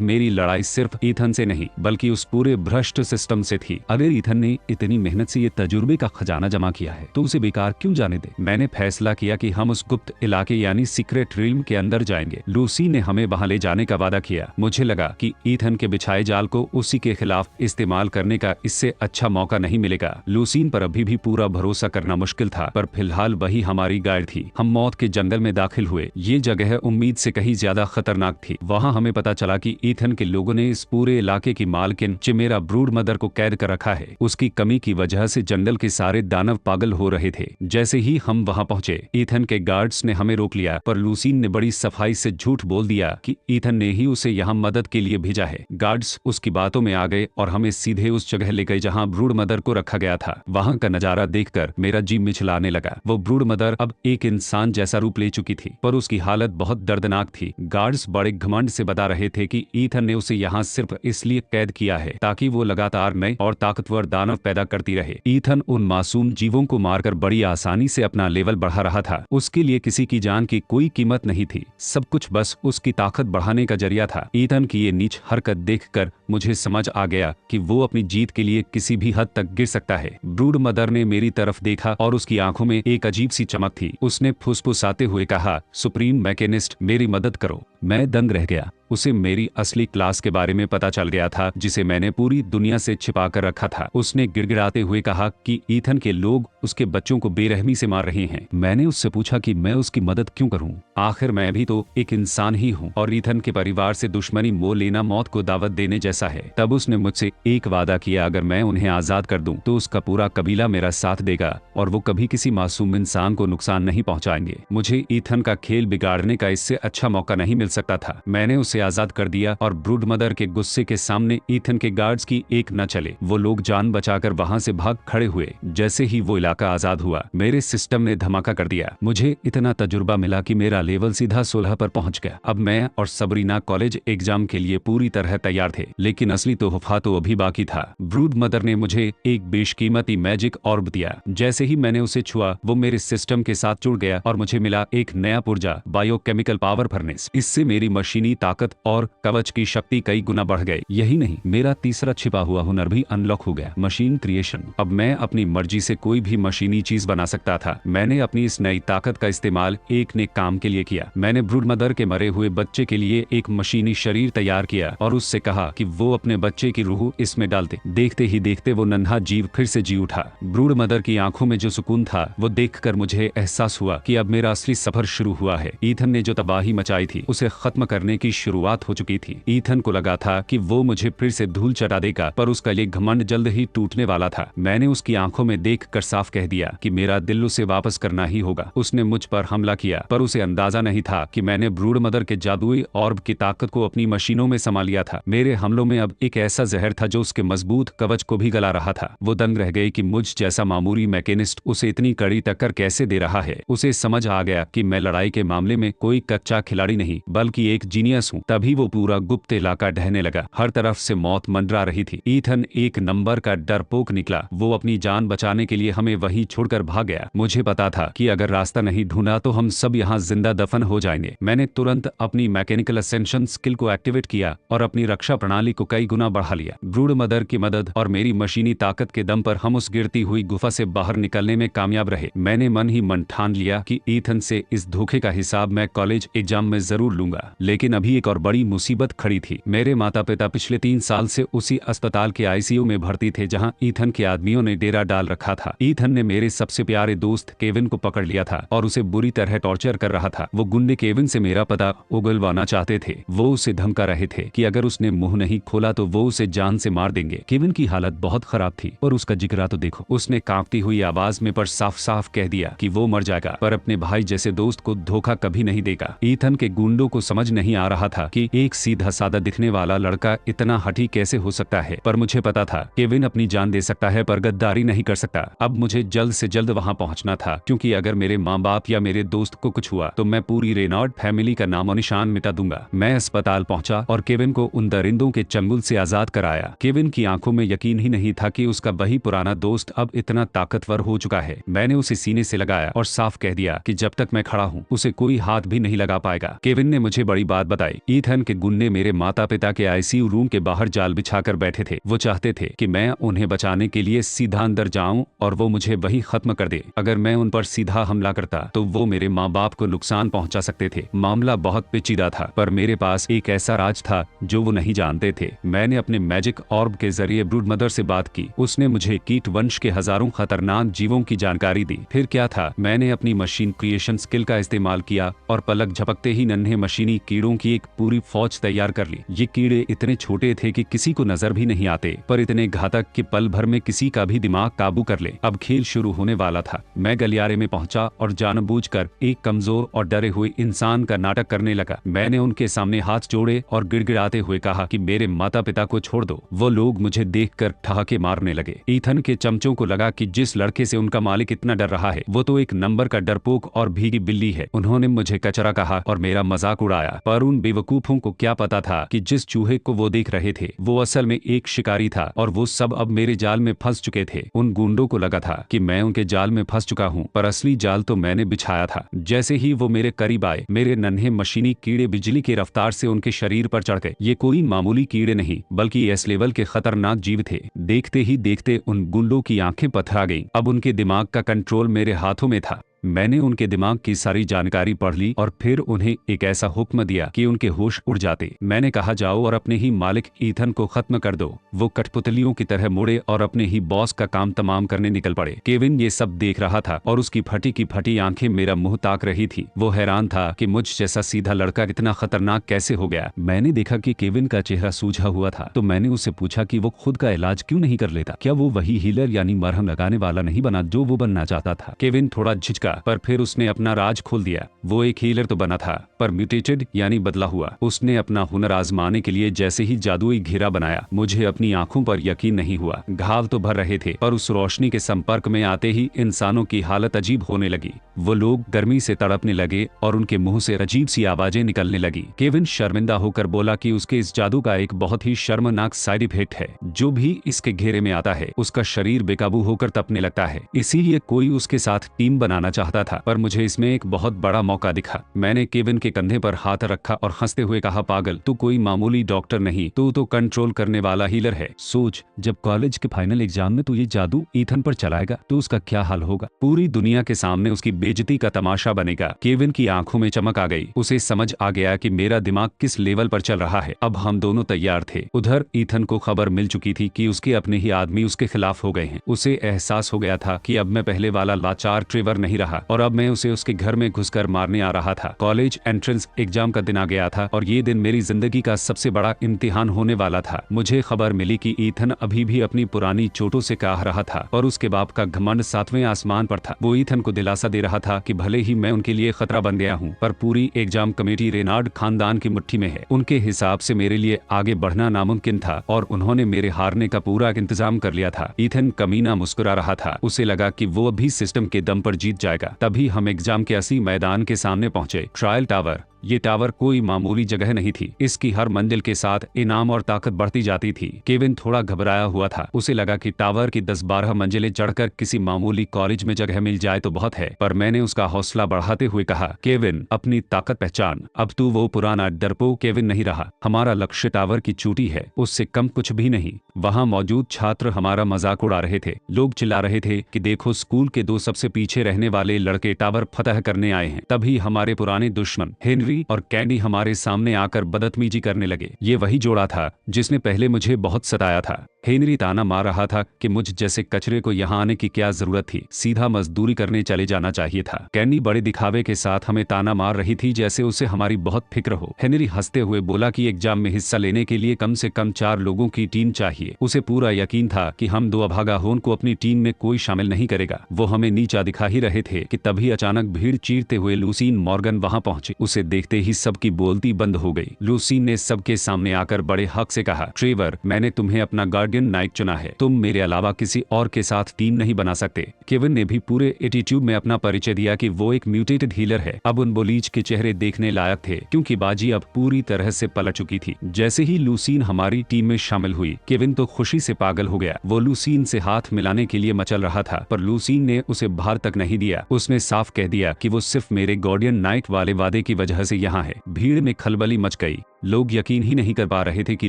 मेरी लड़ाई सिर्फ ईथन से नहीं बल्कि उस पूरे भ्रष्ट सिस्टम से थी। अगर ईथन ने इतनी मेहनत से ये तजुर्बे का खजाना जमा किया है तो उसे बेकार क्यों जाने दे। मैंने फैसला किया कि हम उस गुप्त इलाके यानी सीक्रेट रिल्म के अंदर जाएंगे। लूसी ने हमें वहां ले जाने का वादा किया। मुझे लगा कि ईथन के बिछाए जाल को उसी के खिलाफ इस्तेमाल करने का इससे अच्छा मौका नहीं मिलेगा। लूसीन पर अभी भी पूरा भरोसा करना मुश्किल था, पर फिलहाल वही हमारी गाइड थी। हम मौत के जंगल में दाखिल हुए। ये जगह उम्मीद से कहीं ज्यादा खतरनाक थी। वहाँ हमें पता चला कि ईथन के लोगों ने इस पूरे इलाके की मालकिन चिमेरा ब्रूड मदर को कैद कर रखा है। उसकी कमी की वजह से जंगल के सारे दानव पागल हो रहे थे। जैसे ही हम वहाँ पहुंचे ईथन के गार्ड्स ने हमें रोक लिया, पर लूसीन ने बड़ी सफाई से झूठ बोल दिया कि ईथन ने ही उसे यहाँ मदद के लिए भेजा है। गार्ड्स उसकी बातों में आ गए और हमें सीधे उस जगह ले गए जहाँ ब्रूड मदर को रखा गया था। वहाँ का नजारा देखकर मेरा जी मिचलाने लगा। वो ब्रूड मदर अब एक इंसान जैसा रूप ले चुकी थी, पर उसकी हालत बहुत दर्दनाक थी। गार्ड्स बड़े घमंड से बता रहे थे कि ईथन ने उसे यहाँ सिर्फ इसलिए कैद किया है ताकि वो लगातार नए और ताकतवर दानव पैदा करती रहे। ईथन उन मासूम जीवों को मारकर बड़ी आसानी से अपना लेवल बढ़ा रहा था। उसके लिए किसी की जान की कोई कीमत नहीं थी। सब कुछ बस उसकी ताकत बढ़ाने का जरिया था। ईथन की ये नीच हरकत देखकर मुझे समझ आ गया कि वो अपनी जीत के लिए किसी भी हद तक गिर सकता है। ब्रूड मदर ने मेरी तरफ देखा और उसकी आंखों में एक अजीब सी चमक थी। उसने फुसफुसाते हुए कहा, सुप्रीम मैकेनिस्ट, मेरी मदद करो। मैं दंग रह गया। उसे मेरी असली क्लास के बारे में पता चल गया था, जिसे मैंने पूरी दुनिया से छिपा कर रखा था। उसने गिड़गिड़ाते हुए कहा कि ईथन के लोग उसके बच्चों को बेरहमी से मार रहे हैं। मैंने उससे पूछा कि मैं उसकी मदद क्यों करूं? आखिर मैं भी तो एक इंसान ही हूं और ईथन के परिवार से दुश्मनी मोल लेना मौत को दावत देने जैसा है। तब उसने मुझसे एक वादा किया, अगर मैं उन्हें आजाद कर दूं तो उसका पूरा कबीला मेरा साथ देगा और वो कभी किसी मासूम इंसान को नुकसान नहीं पहुंचाएंगे। मुझे ईथन का खेल बिगाड़ने का इससे अच्छा मौका नहीं मिल सकता था। मैंने उसे आजाद कर दिया और ब्रूड मदर के गुस्से के सामने ईथन के गार्ड्स की एक न चले। वो लोग जान बचाकर वहां से भाग खड़े हुए। जैसे ही वो इलाका आजाद हुआ, मेरे सिस्टम ने धमाका कर दिया। मुझे इतना तजुर्बा मिला कि मेरा लेवल सीधा 16 पर पहुंच गया। अब मैं और सबरीना कॉलेज एग्जाम के लिए पूरी तरह तैयार थे, लेकिन असली तोहफा तो अभी बाकी था। ब्रूड मदर ने मुझे एक बेशकीमती मैजिक ऑर्ब दिया। जैसे ही मैंने उसे छुआ, वो मेरे सिस्टम के साथ जुड़ गया और मुझे मिला एक नया पुर्जा, बायोकेमिकल पावर फर्नेस। इससे मेरी मशीनी ताकत और कवच की शक्ति कई गुना बढ़ गई। यही नहीं, मेरा तीसरा छिपा हुआ हुनर भी अनलॉक हो गया, मशीन क्रिएशन। अब मैं अपनी मर्जी से कोई भी मशीनी चीज बना सकता था। मैंने अपनी इस नई ताकत का इस्तेमाल एक नेक काम के लिए किया। मैंने ब्रूड मदर के मरे हुए बच्चे के लिए एक मशीनी शरीर तैयार किया और उससे कहा कि वो अपने बच्चे की रूह इसमें डाल दे। देखते ही देखते वो नन्हा जीव फिर से जी उठा। ब्रूड मदर की आंखों में जो सुकून था, वो देखकर मुझे एहसास हुआ कि अब मेरा असली सफर शुरू हुआ है। ईथन ने जो तबाही मचाई थी, उसे खत्म करने की शुरुआत हो चुकी थी। ईथन को लगा था कि वो मुझे फिर से धूल चटा देगा, पर उसका ये घमंड जल्द ही टूटने वाला था। मैंने उसकी आंखों में देखकर साफ कह दिया कि मेरा दिल उसे वापस करना ही होगा। उसने मुझ पर हमला किया, पर उसे अंदाजा नहीं था कि मैंने ब्रूड मदर के जादुई ऑर्ब की ताकत को अपनी मशीनों में समा लिया था। मेरे हमलों में अब एक ऐसा जहर था जो उसके मजबूत कवच को भी गला रहा था। वो दंग रह गई कि मुझ जैसा मामूली मैकेनिस्ट उसे इतनी कड़ी टक्कर कैसे दे रहा है। उसे समझ आ गया कि मैं लड़ाई के मामले में कोई कच्चा खिलाड़ी नहीं बल्कि एक जीनियस हूँ। तभी वो पूरा गुप्त इलाका ढहने लगा। हर तरफ से मौत मंडरा रही थी। ईथन एक नंबर का डरपोक निकला। वो अपनी जान बचाने के लिए हमें वहीं छोड़कर भाग गया। मुझे पता था कि अगर रास्ता नहीं ढूंढा तो हम सब यहाँ जिंदा दफन हो जाएंगे। मैंने तुरंत अपनी मैकेनिकल असेंशन स्किल को एक्टिवेट किया और अपनी रक्षा प्रणाली को कई गुना बढ़ा लिया। ब्रूड मदर की मदद और मेरी मशीनी ताकत के दम पर हम उस गिरती हुई गुफा से बाहर निकलने में कामयाब रहे। मैंने मन ही मन ठान लिया कि ईथन से इस धोखे का हिसाब मैं कॉलेज एग्जाम में जरूर लूंगा। लेकिन अभी एक और बड़ी मुसीबत खड़ी थी। मेरे माता पिता पिछले 3 साल से उसी अस्पताल के आईसीयू में भर्ती थे जहां ईथन के आदमियों ने डेरा डाल रखा था। ईथन ने मेरे सबसे प्यारे दोस्त केविन को पकड़ लिया था और उसे बुरी तरह टॉर्चर कर रहा था। वो गुंडे केविन से मेरा पता उगलवाना चाहते थे। वो उसे धमका रहे थे कि अगर उसने मुंह नहीं खोला तो वो उसे जान से मार देंगे। केविन की हालत बहुत खराब थी और उसका जिगरा तो देखो। उसने कांपती हुई आवाज में पर साफ साफ कह दिया कि वो मर जाएगा, पर अपने भाई जैसे दोस्त को धोखा कभी नहीं देगा। ईथन के गुंडों को समझ नहीं आ रहा था कि एक सीधा सादा दिखने वाला लड़का इतना हठी कैसे हो सकता है, पर मुझे पता था केविन अपनी जान दे सकता है पर गद्दारी नहीं कर सकता। अब मुझे जल्द से जल्द वहां पहुंचना था, क्योंकि अगर मेरे माँ बाप या मेरे दोस्त को कुछ हुआ तो मैं पूरी रेनॉल्ड फैमिली का नामो निशान मिटा दूंगा। मैं अस्पताल पहुंचा और केविन को उन दरिंदों के चंगुल से आजाद कराया। केविन की आंखों में यकीन ही नहीं था कि उसका वही पुराना दोस्त अब इतना ताकतवर हो चुका है। मैंने उसे सीने से लगाया और साफ कह दिया कि जब तक मैं खड़ा हूँ उसे कोई हाथ भी नहीं लगा पाएगा। केविन ने मुझे बड़ी बात बताई। ईथन के गुंडे मेरे माता पिता के आईसीयू रूम के बाहर जाल बिछाकर बैठे थे। वो चाहते थे कि मैं उन्हें बचाने के लिए सीधा अंदर जाऊं और वो मुझे वही खत्म कर दे। अगर मैं उन पर सीधा हमला करता तो वो मेरे माँ बाप को नुकसान पहुंचा सकते थे। मामला बहुत पेचीदा था, पर मेरे पास एक ऐसा राज था जो वो नहीं जानते थे। मैंने अपने मैजिक ऑर्ब के जरिए ब्रूड मदर से बात की। उसने मुझे कीट वंश के हजारों खतरनाक जीवों की जानकारी दी। फिर क्या था, मैंने अपनी मशीन क्रिएशन स्किल का इस्तेमाल किया और पलक झपकते ही नन्हे मशीनी कीड़ों की एक पूरी फौज तैयार कर ली। ये कीड़े इतने छोटे थे कि किसी को नजर भी नहीं आते, पर इतने घातक कि पल भर में किसी का भी दिमाग काबू कर ले। अब खेल शुरू होने वाला था। मैं गलियारे में पहुंचा और जानबूझकर एक कमजोर और डरे हुए इंसान का नाटक करने लगा। मैंने उनके सामने हाथ जोड़े और गिड़गिड़ाते हुए कहा कि मेरे माता पिता को छोड़ दो। वो लोग मुझे देखकर ठहाके मारने लगे। ईथन के चमचों को लगा कि जिस लड़के से उनका मालिक इतना डर रहा है वो तो एक नंबर का डरपोक और भीगी बिल्ली है। उन्होंने मुझे कचरा कहा और मेरा मजाक उड़ाया, पर उन बेवकूफों को क्या पता था कि जिस चूहे को वो देख रहे थे वो असल में एक शिकारी था और वो सब अब मेरे जाल में फंस चुके थे। उन गुंडों को लगा था कि मैं उनके जाल में फंस चुका हूँ, पर असली जाल तो मैंने बिछाया था। जैसे ही वो मेरे करीब आए, मेरे नन्हे मशीनी कीड़े बिजली की रफ्तार से उनके शरीर पर चढ़ गए। ये कोई मामूली कीड़े नहीं बल्कि एस लेवल के खतरनाक जीव थे। देखते ही देखते उन गुंडों की आंखें पथरा गईं। अब उनके दिमाग का कंट्रोल मेरे हाथों में था। मैंने उनके दिमाग की सारी जानकारी पढ़ ली और फिर उन्हें एक ऐसा हुक्म दिया कि उनके होश उड़ जाते। मैंने कहा, जाओ और अपने ही मालिक ईथन को खत्म कर दो। वो कठपुतलियों की तरह मुड़े और अपने ही बॉस का काम तमाम करने निकल पड़े। केविन ये सब देख रहा था और उसकी फटी की फटी आंखें मेरा मुंह ताक रही थी। वो हैरान था कि मुझ जैसा सीधा लड़का इतना खतरनाक कैसे हो गया। मैंने देखा कि केविन का चेहरा सूझा हुआ था, तो मैंने उससे पूछा कि वो खुद का इलाज क्यों नहीं कर लेता। क्या वो वही हीलर यानी मरहम लगाने वाला नहीं बना जो वो बनना चाहता था। केविन थोड़ा झिझका, पर फिर उसने अपना राज खोल दिया। वो एक हीलर तो बना था, पर म्यूटेटेड यानी बदला हुआ। उसने अपना हुनर आजमाने के लिए जैसे ही जादुई घेरा बनाया, मुझे अपनी आंखों पर यकीन नहीं हुआ। घाव तो भर रहे थे, पर उस रोशनी के संपर्क में आते ही इंसानों की हालत अजीब होने लगी। वो लोग गर्मी से तड़पने लगे और उनके मुंह से अजीब सी आवाजें निकलने लगी। केविन शर्मिंदा होकर बोला कि उसके इस जादू का एक बहुत ही शर्मनाक साइड इफेक्ट है। जो भी इसके घेरे में आता है उसका शरीर बेकाबू होकर तपने लगता है। इसीलिए कोई उसके साथ टीम बनाना चाहता था, पर मुझे इसमें एक बहुत बड़ा मौका दिखा। मैंने केविन के कंधे पर हाथ रखा और हंसते हुए कहा, पागल, तू कोई मामूली डॉक्टर नहीं, तू तो कंट्रोल करने वाला हीलर है। सोच, जब कॉलेज के फाइनल एग्जाम में तू ये जादू ईथन पर चलाएगा तो उसका क्या हाल होगा। पूरी दुनिया के सामने उसकी बेइज्जती का तमाशा बनेगा। केविन की आंखों में चमक आ गई। उसे समझ आ गया कि मेरा दिमाग किस लेवल पर चल रहा है। अब हम दोनों तैयार थे। उधर ईथन को खबर मिल चुकी थी कि उसके अपने ही आदमी उसके खिलाफ हो गए हैं। उसे एहसास हो गया था कि अब मैं पहले वाला लाचार ट्रेवर नहीं रहा और अब मैं उसे उसके घर में घुसकर मारने आ रहा था। कॉलेज एंट्रेंस एग्जाम का दिन आ गया था और ये दिन मेरी जिंदगी का सबसे बड़ा इम्तिहान होने वाला था। मुझे खबर मिली कि ईथन अभी भी अपनी पुरानी चोटों से काह रहा था और उसके बाप का घमंड 7वें आसमान पर था। वो ईथन को दिलासा दे रहा था कि भले ही मैं उनके लिए खतरा बन गया हूँ, पर पूरी एग्जाम कमेटी रेनाल्ड खानदान की मुट्ठी में है। उनके हिसाब से मेरे लिए आगे बढ़ना नामुमकिन था और उन्होंने मेरे हारने का पूरा इंतजाम कर लिया था। ईथन कमीना मुस्कुरा रहा था। उसे लगा कि वो अभी सिस्टम के दम पर जीत जाएगा। तभी हम एग्जाम के असली मैदान के सामने पहुंचे, ट्रायल टावर। ये टावर कोई मामूली जगह नहीं थी। इसकी हर मंजिल के साथ इनाम और ताकत बढ़ती जाती थी। केविन थोड़ा घबराया हुआ था। उसे लगा कि टावर की 10-12 मंजिलें चढ़कर किसी मामूली कॉलेज में जगह मिल जाए तो बहुत है, पर मैंने उसका हौसला बढ़ाते हुए कहा, केविन, अपनी ताकत पहचान। अब तू वो पुराना डरपोक केविन नहीं रहा। हमारा लक्ष्य टावर की चोटी है, उससे कम कुछ भी नहीं। वहाँ मौजूद छात्र हमारा मजाक उड़ा रहे थे। लोग चिल्ला रहे थे कि देखो, स्कूल के 2 सबसे पीछे रहने वाले लड़के टावर फतह करने आए हैं। तभी हमारे पुराने दुश्मन हेनरी और कैंडी हमारे सामने आकर बदतमीजी करने लगे। ये वही जोड़ा था जिसने पहले मुझे बहुत सताया था। हेनरी ताना मार रहा था कि मुझ जैसे कचरे को यहाँ आने की क्या जरूरत थी, सीधा मजदूरी करने चले जाना चाहिए था। कैनी बड़े दिखावे के साथ हमें ताना मार रही थी जैसे उसे हमारी बहुत फिक्र हो। हेनरी हंसते हुए बोला कि एग्जाम में हिस्सा लेने के लिए कम से कम 4 लोगों की टीम चाहिए। उसे पूरा यकीन था कि हम 2 अभागा होन को अपनी टीम में कोई शामिल नहीं करेगा। वो हमें नीचा दिखा ही रहे थे कि तभी अचानक भीड़ चीरते हुए लूसीन मॉर्गन वहां पहुंचे। उसे देखते ही सबकी बोलती बंद हो गई। लूसीन ने सबके सामने आकर बड़े हक से कहा, ट्रेवर, मैंने तुम्हें अपना गार्डियन नाइट चुना है। तुम मेरे अलावा किसी और के साथ टीम नहीं बना सकते। केविन ने भी पूरे एटीट्यूड में अपना परिचय दिया कि वो एक म्यूटेटेड हीलर है। अब उन बोलीज के चेहरे देखने लायक थे क्योंकि बाजी अब पूरी तरह से पलट चुकी थी। जैसे ही लूसीन हमारी टीम में शामिल हुई, केविन तो खुशी से पागल हो गया। वो लूसीन से हाथ मिलाने के लिए मचल रहा था, पर लूसीन ने उसे बाहर तक नहीं दिया। उसने साफ कह दिया कि वो सिर्फ मेरे गार्डियन नाइट वाले वादे की वजह से यहाँ है। भीड़ में खलबली मच गई। लोग यकीन ही नहीं कर पा रहे थे कि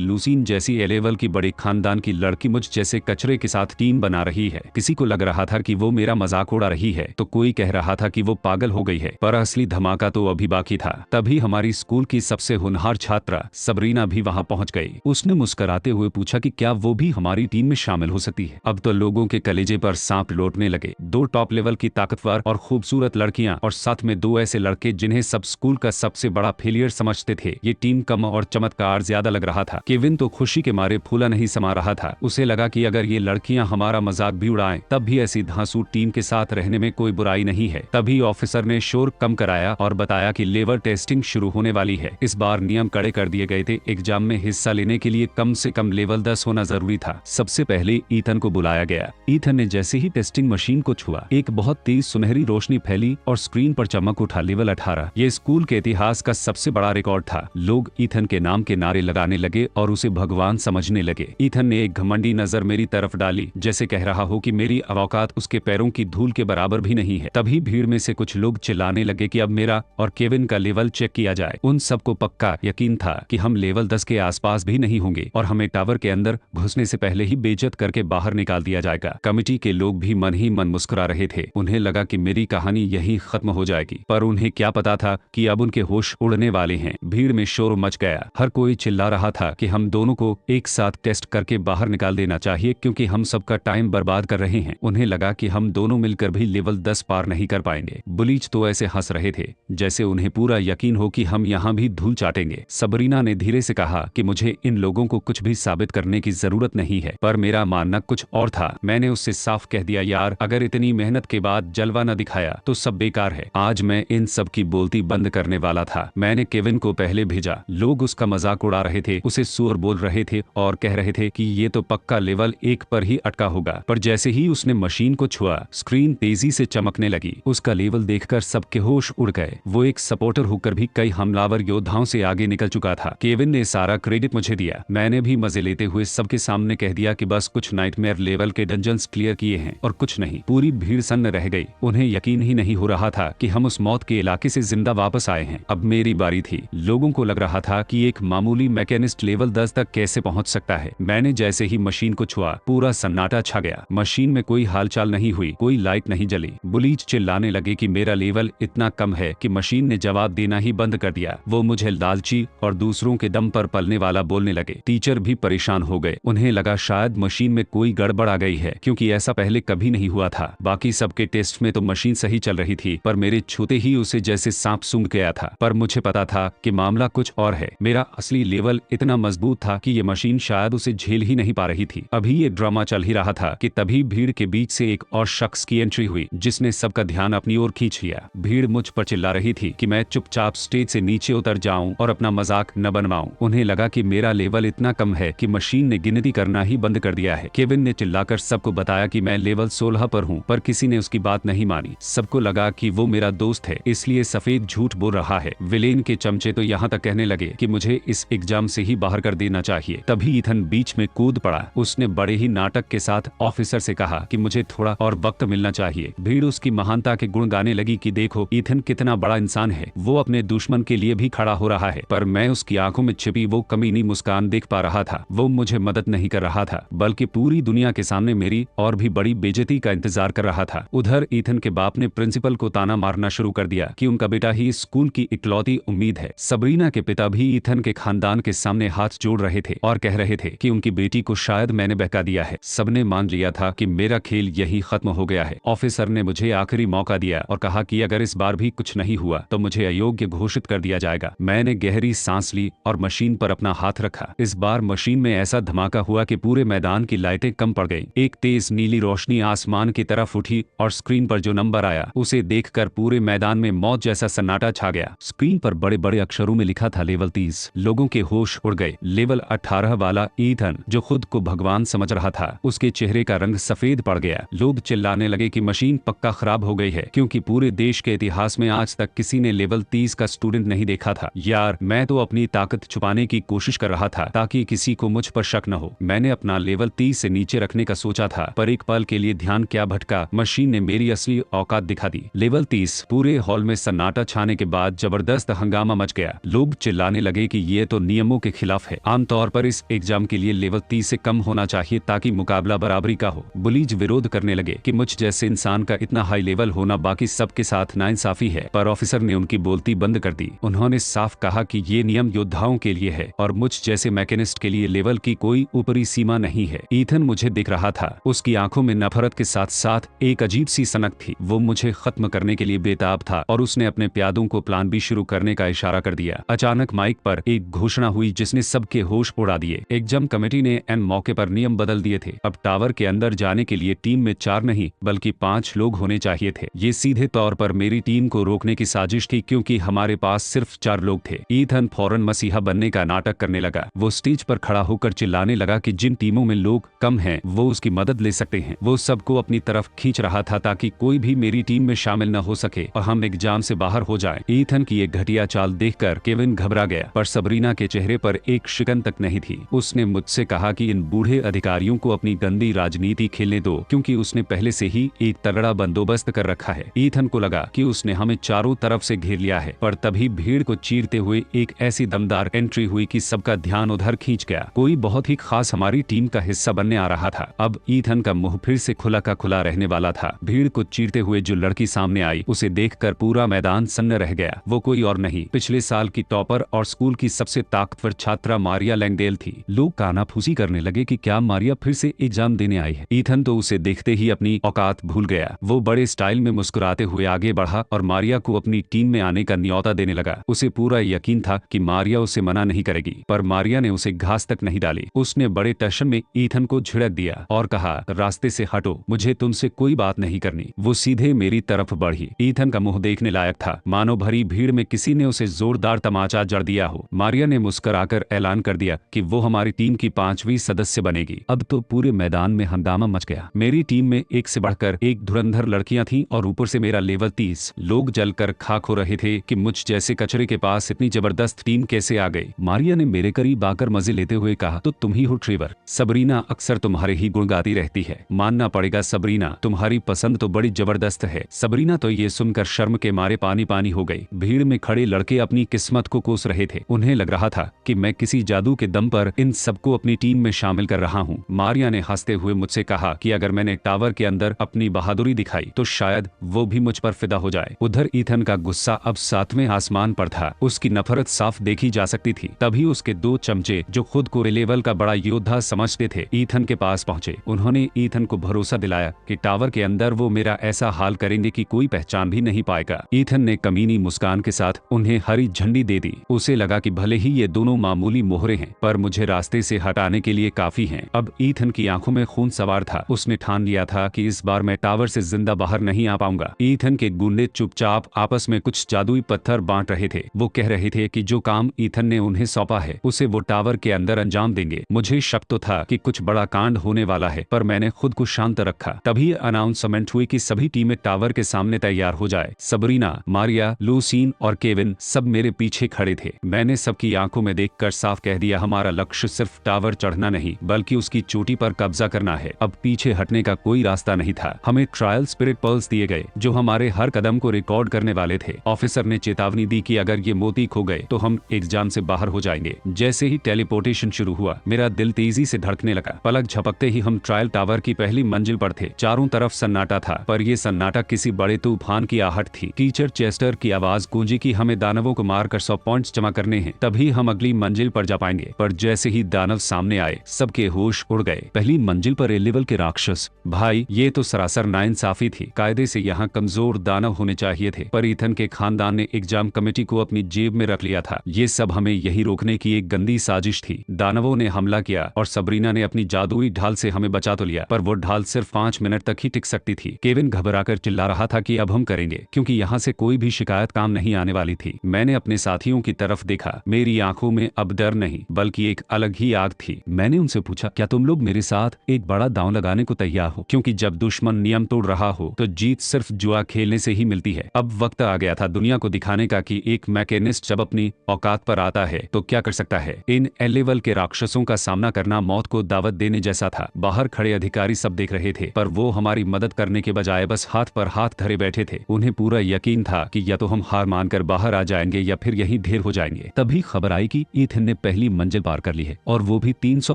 लूसीन जैसी ए लेवल की बड़े खानदान की लड़की मुझ जैसे कचरे के साथ टीम बना रही है। किसी को लग रहा था कि वो मेरा मजाक उड़ा रही है, तो कोई कह रहा था कि वो पागल हो गई है। पर असली धमाका तो अभी बाकी था। तभी हमारी स्कूल की सबसे होनहार छात्रा सबरीना भी वहां पहुंच गई। उसने मुस्कुराते हुए पूछा कि क्या वो भी हमारी टीम में शामिल हो सकती है। अब तो लोगों के कलेजे पर सांप लौटने लगे। 2 टॉप लेवल की ताकतवर और खूबसूरत लड़कियां और साथ में 2 ऐसे लड़के जिन्हें सब स्कूल का सबसे बड़ा फेलियर समझते थे। ये टीम कम और चमत्कार ज्यादा लग रहा था। केविन तो खुशी के मारे फूला नहीं समा रहा था। उसे लगा कि अगर ये लड़कियां हमारा मजाक भी उड़ाएं, तब भी ऐसी धांसू टीम के साथ रहने में कोई बुराई नहीं है। तभी ऑफिसर ने शोर कम कराया और बताया कि लेवल टेस्टिंग शुरू होने वाली है। इस बार नियम कड़े कर दिए गए थे। एग्जाम में हिस्सा लेने के लिए कम से कम लेवल 10 होना जरूरी था। सबसे पहले ईथन को बुलाया गया। ईथन ने जैसे ही टेस्टिंग मशीन को छुआ, एक बहुत तेज सुनहरी रोशनी फैली और स्क्रीन पर चमक उठा लेवल 18। ये स्कूल के इतिहास का सबसे बड़ा रिकॉर्ड था। लोग ईथन के नाम के नारे लगाने लगे और उसे भगवान समझने लगे। ईथन ने एक घमंडी नजर मेरी तरफ डाली, जैसे कह रहा हो कि मेरी औकात उसके पैरों की धूल के बराबर भी नहीं है। तभी भीड़ में से कुछ लोग चिल्लाने लगे कि अब मेरा और केविन का लेवल चेक किया जाए। उन सबको पक्का यकीन था कि हम लेवल 10 के आसपास भी नहीं होंगे और हमें टावर के अंदर घुसने से पहले ही बेइज्जत करके बाहर निकाल दिया जाएगा। कमेटी के लोग भी मन ही मन मुस्कुरा रहे थे। उन्हें लगा कि मेरी कहानी यहीं खत्म हो जाएगी, पर उन्हें क्या पता था कि अब उनके होश उड़ने वाले हैं। भीड़ में शोर मच गया। हर कोई चिल्ला रहा था कि हम दोनों को एक साथ टेस्ट करके बाहर निकाल देना चाहिए क्योंकि हम सबका टाइम बर्बाद कर रहे हैं। उन्हें लगा कि हम दोनों मिलकर भी लेवल 10 पार नहीं कर पाएंगे। बुलीज तो ऐसे हंस रहे थे जैसे उन्हें पूरा यकीन हो कि हम यहाँ भी धूल चाटेंगे। सबरीना ने धीरे से कहा कि मुझे इन लोगों को कुछ भी साबित करने की जरूरत नहीं है, पर मेरा मानना कुछ और था। मैंने उससे साफ कह दिया, यार अगर इतनी मेहनत के बाद जलवा न दिखाया तो सब बेकार है। आज मैं इन सब की बोलती बंद करने वाला था। मैंने केविन को पहले भेजा। लोग उसका मजाक उड़ा रहे थे, उसे सुअर बोल रहे थे और कह रहे थे कि ये तो पक्का लेवल 1 पर ही अटका होगा। पर जैसे ही उसने मशीन को छुआ, स्क्रीन तेजी से चमकने लगी। उसका लेवल देखकर सबके होश उड़ गए। वो एक सपोर्टर होकर भी कई हमलावर योद्धाओं से आगे निकल चुका था। केविन ने सारा क्रेडिट मुझे दिया। मैंने भी मजे लेते हुए सबके सामने कह दिया कि बस कुछ नाइटमेयर लेवल के डंजन्स क्लियर किए हैं और कुछ नहीं। पूरी भीड़ सन्न रह गई। उन्हें यकीन ही नहीं हो रहा था कि हम उस मौत के इलाके से जिंदा वापस आए हैं। अब मेरी बारी थी। लोगों को लग रहा था कि एक मामूली मैकेनिस्ट लेवल 10 तक कैसे पहुंच सकता है। मैंने जैसे ही मशीन को छुआ, पूरा सन्नाटा छा गया। मशीन में कोई हालचाल नहीं हुई, कोई लाइट नहीं जली। बुलीज चिल्लाने लगे कि मेरा लेवल इतना कम है कि मशीन ने जवाब देना ही बंद कर दिया। वो मुझे लालची और दूसरों के दम पर पलने वाला बोलने लगे। टीचर भी परेशान हो गए। उन्हें लगा शायद मशीन में कोई गड़बड़ आ गई है क्योंकि ऐसा पहले कभी नहीं हुआ था। बाकी सबके टेस्ट में तो मशीन सही चल रही थी, पर मेरे छूते ही उसे जैसे सांप सूंघ गया था। पर मुझे पता था कि मामला कुछ और है। मेरा असली लेवल इतना मजबूत था कि ये मशीन शायद उसे झेल ही नहीं पा रही थी। अभी ये ड्रामा चल ही रहा था कि तभी भीड़ के बीच से एक और शख्स की एंट्री हुई जिसने सबका ध्यान अपनी ओर खींच लिया। भीड़ मुझ पर चिल्ला रही थी कि मैं चुपचाप स्टेज से नीचे उतर जाऊं और अपना मजाक न बनवाऊं। उन्हें लगा कि मेरा लेवल इतना कम है कि मशीन ने गिनती करना ही बंद कर दिया है। केविन ने चिल्लाकर सबको बताया कि मैं लेवल 16 पर हूं, पर किसी ने उसकी बात नहीं मानी। सबको लगा कि वो मेरा दोस्त है, इसलिए सफेद झूठ बोल रहा है। विलेन के चमचे तो यहाँ तक कहने लगे कि मुझे इस एग्जाम से ही बाहर कर देना चाहिए। तभी ईथन बीच में कूद पड़ा। उसने बड़े ही नाटक के साथ ऑफिसर से कहा कि मुझे थोड़ा और वक्त मिलना चाहिए। भीड़ उसकी महानता के गुण गाने लगी कि देखो ईथन कितना बड़ा इंसान है, वो अपने दुश्मन के लिए भी खड़ा हो रहा है। पर मैं उसकी आंखों में छिपी वो कमीनी मुस्कान देख पा रहा था। वो मुझे मदद नहीं कर रहा था, बल्कि पूरी दुनिया के सामने मेरी और भी बड़ी बेइज्जती का इंतजार कर रहा था। उधर ईथन के बाप ने प्रिंसिपल को ताना मारना शुरू कर दिया कि उनका बेटा ही स्कूल की इकलौती उम्मीद है। सबरीना के पिता भी सभी ईथन के खानदान के सामने हाथ जोड़ रहे थे और कह रहे थे कि उनकी बेटी को शायद मैंने बहका दिया है। सबने मान लिया था कि मेरा खेल यही खत्म हो गया है। ऑफिसर ने मुझे आखिरी मौका दिया और कहा कि अगर इस बार भी कुछ नहीं हुआ तो मुझे अयोग्य घोषित कर दिया जाएगा। मैंने गहरी सांस ली और मशीन पर अपना हाथ रखा। इस बार मशीन में ऐसा धमाका हुआ कि पूरे मैदान की लाइटें कम पड़ गईं। एक तेज नीली रोशनी आसमान की तरफ उठी और स्क्रीन पर जो नंबर आया उसे देखकर पूरे मैदान में मौत जैसा सन्नाटा छा गया। स्क्रीन पर बड़े बड़े अक्षरों में लिखा था लेवल 30। लोगों के होश उड़ गए। लेवल 18 वाला ईथन, जो खुद को भगवान समझ रहा था, उसके चेहरे का रंग सफेद पड़ गया। लोग चिल्लाने लगे कि मशीन पक्का खराब हो गई है, क्योंकि पूरे देश के इतिहास में आज तक किसी ने लेवल 30 का स्टूडेंट नहीं देखा था। यार, मैं तो अपनी ताकत छुपाने की कोशिश कर रहा था ताकि किसी को मुझ पर शक न हो। मैंने अपना लेवल 30 से नीचे रखने का सोचा था, पर एक पल के लिए ध्यान क्या भटका, मशीन ने मेरी असली औकात दिखा दी। लेवल 30। पूरे हॉल में सन्नाटा छाने के बाद जबरदस्त हंगामा मच गया। लोग चिल्लाने लगे कि ये तो नियमों के खिलाफ है। आमतौर पर इस एग्जाम के लिए लेवल 30 से कम होना चाहिए ताकि मुकाबला बराबरी का हो। बुलीज विरोध करने लगे कि मुझ जैसे इंसान का इतना हाई लेवल होना बाकी सबके साथ नाइंसाफी है, पर ऑफिसर ने उनकी बोलती बंद कर दी। उन्होंने साफ कहा कि ये नियम योद्धाओं के लिए है और मुझ जैसे मैकेनिस्ट के लिए लेवल की कोई ऊपरी सीमा नहीं है। ईथन मुझे दिख रहा था। उसकी आंखों में नफरत के साथ साथ एक अजीब सी सनक थी। वो मुझे खत्म करने के लिए बेताब था और उसने अपने प्यादों को प्लान बी शुरू करने का इशारा कर दिया। अचानक माइक पर एक घोषणा हुई जिसने सबके होश उड़ा दिए। एग्जाम कमेटी ने एन मौके पर नियम बदल दिए थे। अब टावर के अंदर जाने के लिए टीम में 4 नहीं बल्कि 5 लोग होने चाहिए थे। ये सीधे तौर पर मेरी टीम को रोकने की साजिश थी, क्योंकि हमारे पास सिर्फ 4 लोग थे। ईथन फौरन मसीहा बनने का नाटक करने लगा। वो स्टेज पर खड़ा होकर चिल्लाने लगा कि जिन टीमों में लोग कम हैं वो उसकी मदद ले सकते हैं। वो सबको अपनी तरफ खींच रहा था ताकि कोई भी मेरी टीम में शामिल न हो सके और हम एग्जाम से बाहर हो जाएं। ईथन की एक घटिया चाल देखकर केविन घबरा गया, पर सबरीना के चेहरे पर एक शिकन तक नहीं थी। उसने मुझसे कहा कि इन बूढ़े अधिकारियों को अपनी गंदी राजनीति खेलने दो, क्योंकि उसने पहले से ही एक तगड़ा बंदोबस्त कर रखा है। ईथन को लगा कि उसने हमें चारों तरफ से घेर लिया है, पर तभी भीड़ को चीरते हुए एक ऐसी दमदार एंट्री हुई कि सबका ध्यान उधर खींच गया। कोई बहुत ही खास हमारी टीम का हिस्सा बनने आ रहा था। अब ईथन का मुंह फिर से खुला का खुला रहने वाला था। भीड़ को चीरते हुए जो लड़की सामने आई उसे देखकर पूरा मैदान सन्न रह गया। वो कोई और नहीं, पिछले साल की टॉपर और स्कूल की सबसे ताकतवर छात्रा मारिया लैंगडेल थी। लोग कानाफूसी करने लगे कि क्या मारिया फिर से एग्जाम देने आई है। ईथन तो उसे देखते ही अपनी औकात भूल गया। वो बड़े स्टाइल में मुस्कुराते हुए आगे बढ़ा और मारिया को अपनी टीम में आने का न्योता देने लगा। उसे पूरा यकीन था कि मारिया उसे मना नहीं करेगी, पर मारिया ने उसे घास तक नहीं डाली। उसने बड़े टशन में ईथन को झिड़क दिया और कहा, रास्ते से हटो, मुझे तुमसे कोई बात नहीं करनी। वो सीधे मेरी तरफ बढ़ी। ईथन का मुंह देखने लायक था, मानो भरी भीड़ में किसी ने उसे जोरदार तमाचा जड़ दिया हो। मारिया ने मुस्कुराकर ऐलान कर दिया कि वो हमारी टीम की 5वीं सदस्य बनेगी। अब तो पूरे मैदान में हंगामा मच गया। मेरी टीम में एक से बढ़कर एक धुरंधर लड़कियां थीं और ऊपर से मेरा लेवल 30। लोग जलकर खाक हो रहे थे कि मुझ जैसे कचरे के पास इतनी जबरदस्त टीम कैसे आ गई। मारिया ने मेरे करीब आकर मजे लेते हुए कहा, तो तुम ही हो ट्रेवर। सबरीना अक्सर तुम्हारे ही गुण गाती रहती है। मानना पड़ेगा सबरीना, तुम्हारी पसंद तो बड़ी जबरदस्त है। सबरीना तो ये सुनकर शर्म के मारे पानी पानी हो गई। भीड़ में खड़े लड़के अपनी किस्मत को कोस रहे थे। उन्हें लग रहा था कि मैं किसी जादू के दम पर इन सबको अपनी टीम में शामिल कर रहा हूँ। मारिया ने हंसते हुए मुझसे कहा कि अगर मैंने टावर के अंदर अपनी बहादुरी दिखाई तो शायद वो भी मुझ पर फिदा हो जाए। उधर ईथन का गुस्सा अब 7वें आसमान पर था। उसकी नफरत साफ देखी जा सकती थी। तभी उसके 2 चमचे, जो खुद को लेवल का बड़ा योद्धा समझते थे, ईथन के पास पहुंचे। उन्होंने ईथन को भरोसा दिलाया कि टावर के अंदर वो मेरा ऐसा हाल करेंगे कि कोई पहचान भी नहीं पाएगा। ईथन ने कमीनी मुस्कान के साथ उन्हें हरी झंडी दे दी। उसे लगा कि भले ही ये दोनों मामूली मोहरे हैं, पर मुझे रास्ते से हटाने के लिए काफी हैं। अब ईथन की आंखों में खून सवार था। उसने ठान लिया था कि इस बार मैं टावर से जिंदा बाहर नहीं आ पाऊंगा। ईथन के गुंडे चुपचाप आपस में कुछ जादुई पत्थर बांट रहे थे। वो कह रहे थे कि जो काम ईथन ने उन्हें सौंपा है उसे वो टावर के अंदर अंजाम देंगे। मुझे शक तो था कि कुछ बड़ा कांड होने वाला है, पर मैंने खुद को शांत रखा। तभी अनाउंसमेंट हुई कि सभी टीमें टावर के सामने तैयार हो जाए। सबरीना, मारिया, लूसीन और केविन सब मेरे पीछे खड़े थे। मैंने सबकी आंखों में देखकर साफ कह दिया, हमारा लक्ष्य सिर्फ टावर चढ़ना नहीं बल्कि उसकी चोटी पर कब्जा करना है। अब पीछे हटने का कोई रास्ता नहीं था। हमें ट्रायल स्पिरिट पर्ल्स दिए गए जो हमारे हर कदम को रिकॉर्ड करने वाले थे। ऑफिसर ने चेतावनी दी कि अगर ये मोती खो गए तो हम एग्जाम से बाहर हो जाएंगे। जैसे ही टेलीपोर्टेशन शुरू हुआ, मेरा दिल तेजी से धड़कने लगा। पलक झपकते ही हम ट्रायल टावर की पहली मंजिल पर थे। चारों तरफ सन्नाटा था, पर यह सन्नाटा किसी बड़े तूफान की आहट थी। टीचर चेस्टर की आवाज गूंजी कि हमें दानवों को मारकर 100 पॉइंट्स जमा जमा करने हैं, तभी हम अगली मंजिल पर जा पाएंगे। पर जैसे ही दानव सामने आए, सबके होश उड़ गए। पहली मंजिल पर ए लेवल के राक्षस, भाई ये तो सरासर नाइंसाफी थी। कायदे से यहाँ कमजोर दानव होने चाहिए थे, पर ईथन के खानदान ने एग्जाम कमेटी को अपनी जेब में रख लिया था। ये सब हमें यही रोकने की एक गंदी साजिश थी। दानवों ने हमला किया और सबरीना ने अपनी जादुई ढाल से हमें बचा तो लिया, पर वो ढाल सिर्फ 5 मिनट तक ही टिक सकती थी। केविन घबराकर चिल्ला रहा था कि अब हम करेंगे, क्योंकि यहाँ से कोई भी शिकायत काम नहीं आने वाली थी। मैंने अपने साथियों की तरफ देखा। मेरी आंखों में अब डर नहीं, बल्कि एक अलग ही आग थी। मैंने उनसे पूछा, क्या तुम लोग मेरे साथ एक बड़ा दांव लगाने को तैयार हो? क्योंकि जब दुश्मन नियम तोड़ रहा हो तो जीत सिर्फ जुआ खेलने से ही मिलती है। अब वक्त आ गया था दुनिया को दिखाने का कि एक मैकेनिस्ट जब अपनी औकात पर आता है तो क्या कर सकता है। इन ए लेवल के राक्षसों का सामना करना मौत को दावत देने जैसा था। बाहर खड़े अधिकारी सब देख रहे थे, पर वो हमारी मदद करने के बजाय बस हाथ पर हाथ धरे बैठे थे। उन्हें पूरा यकीन था कि या तो हम हार मानकर बाहर आ जाएंगे या फिर यहीं ढेर हो जाएंगे। तभी खबर आई कि ईथन ने पहली मंजिल पार कर ली है, और वो भी 300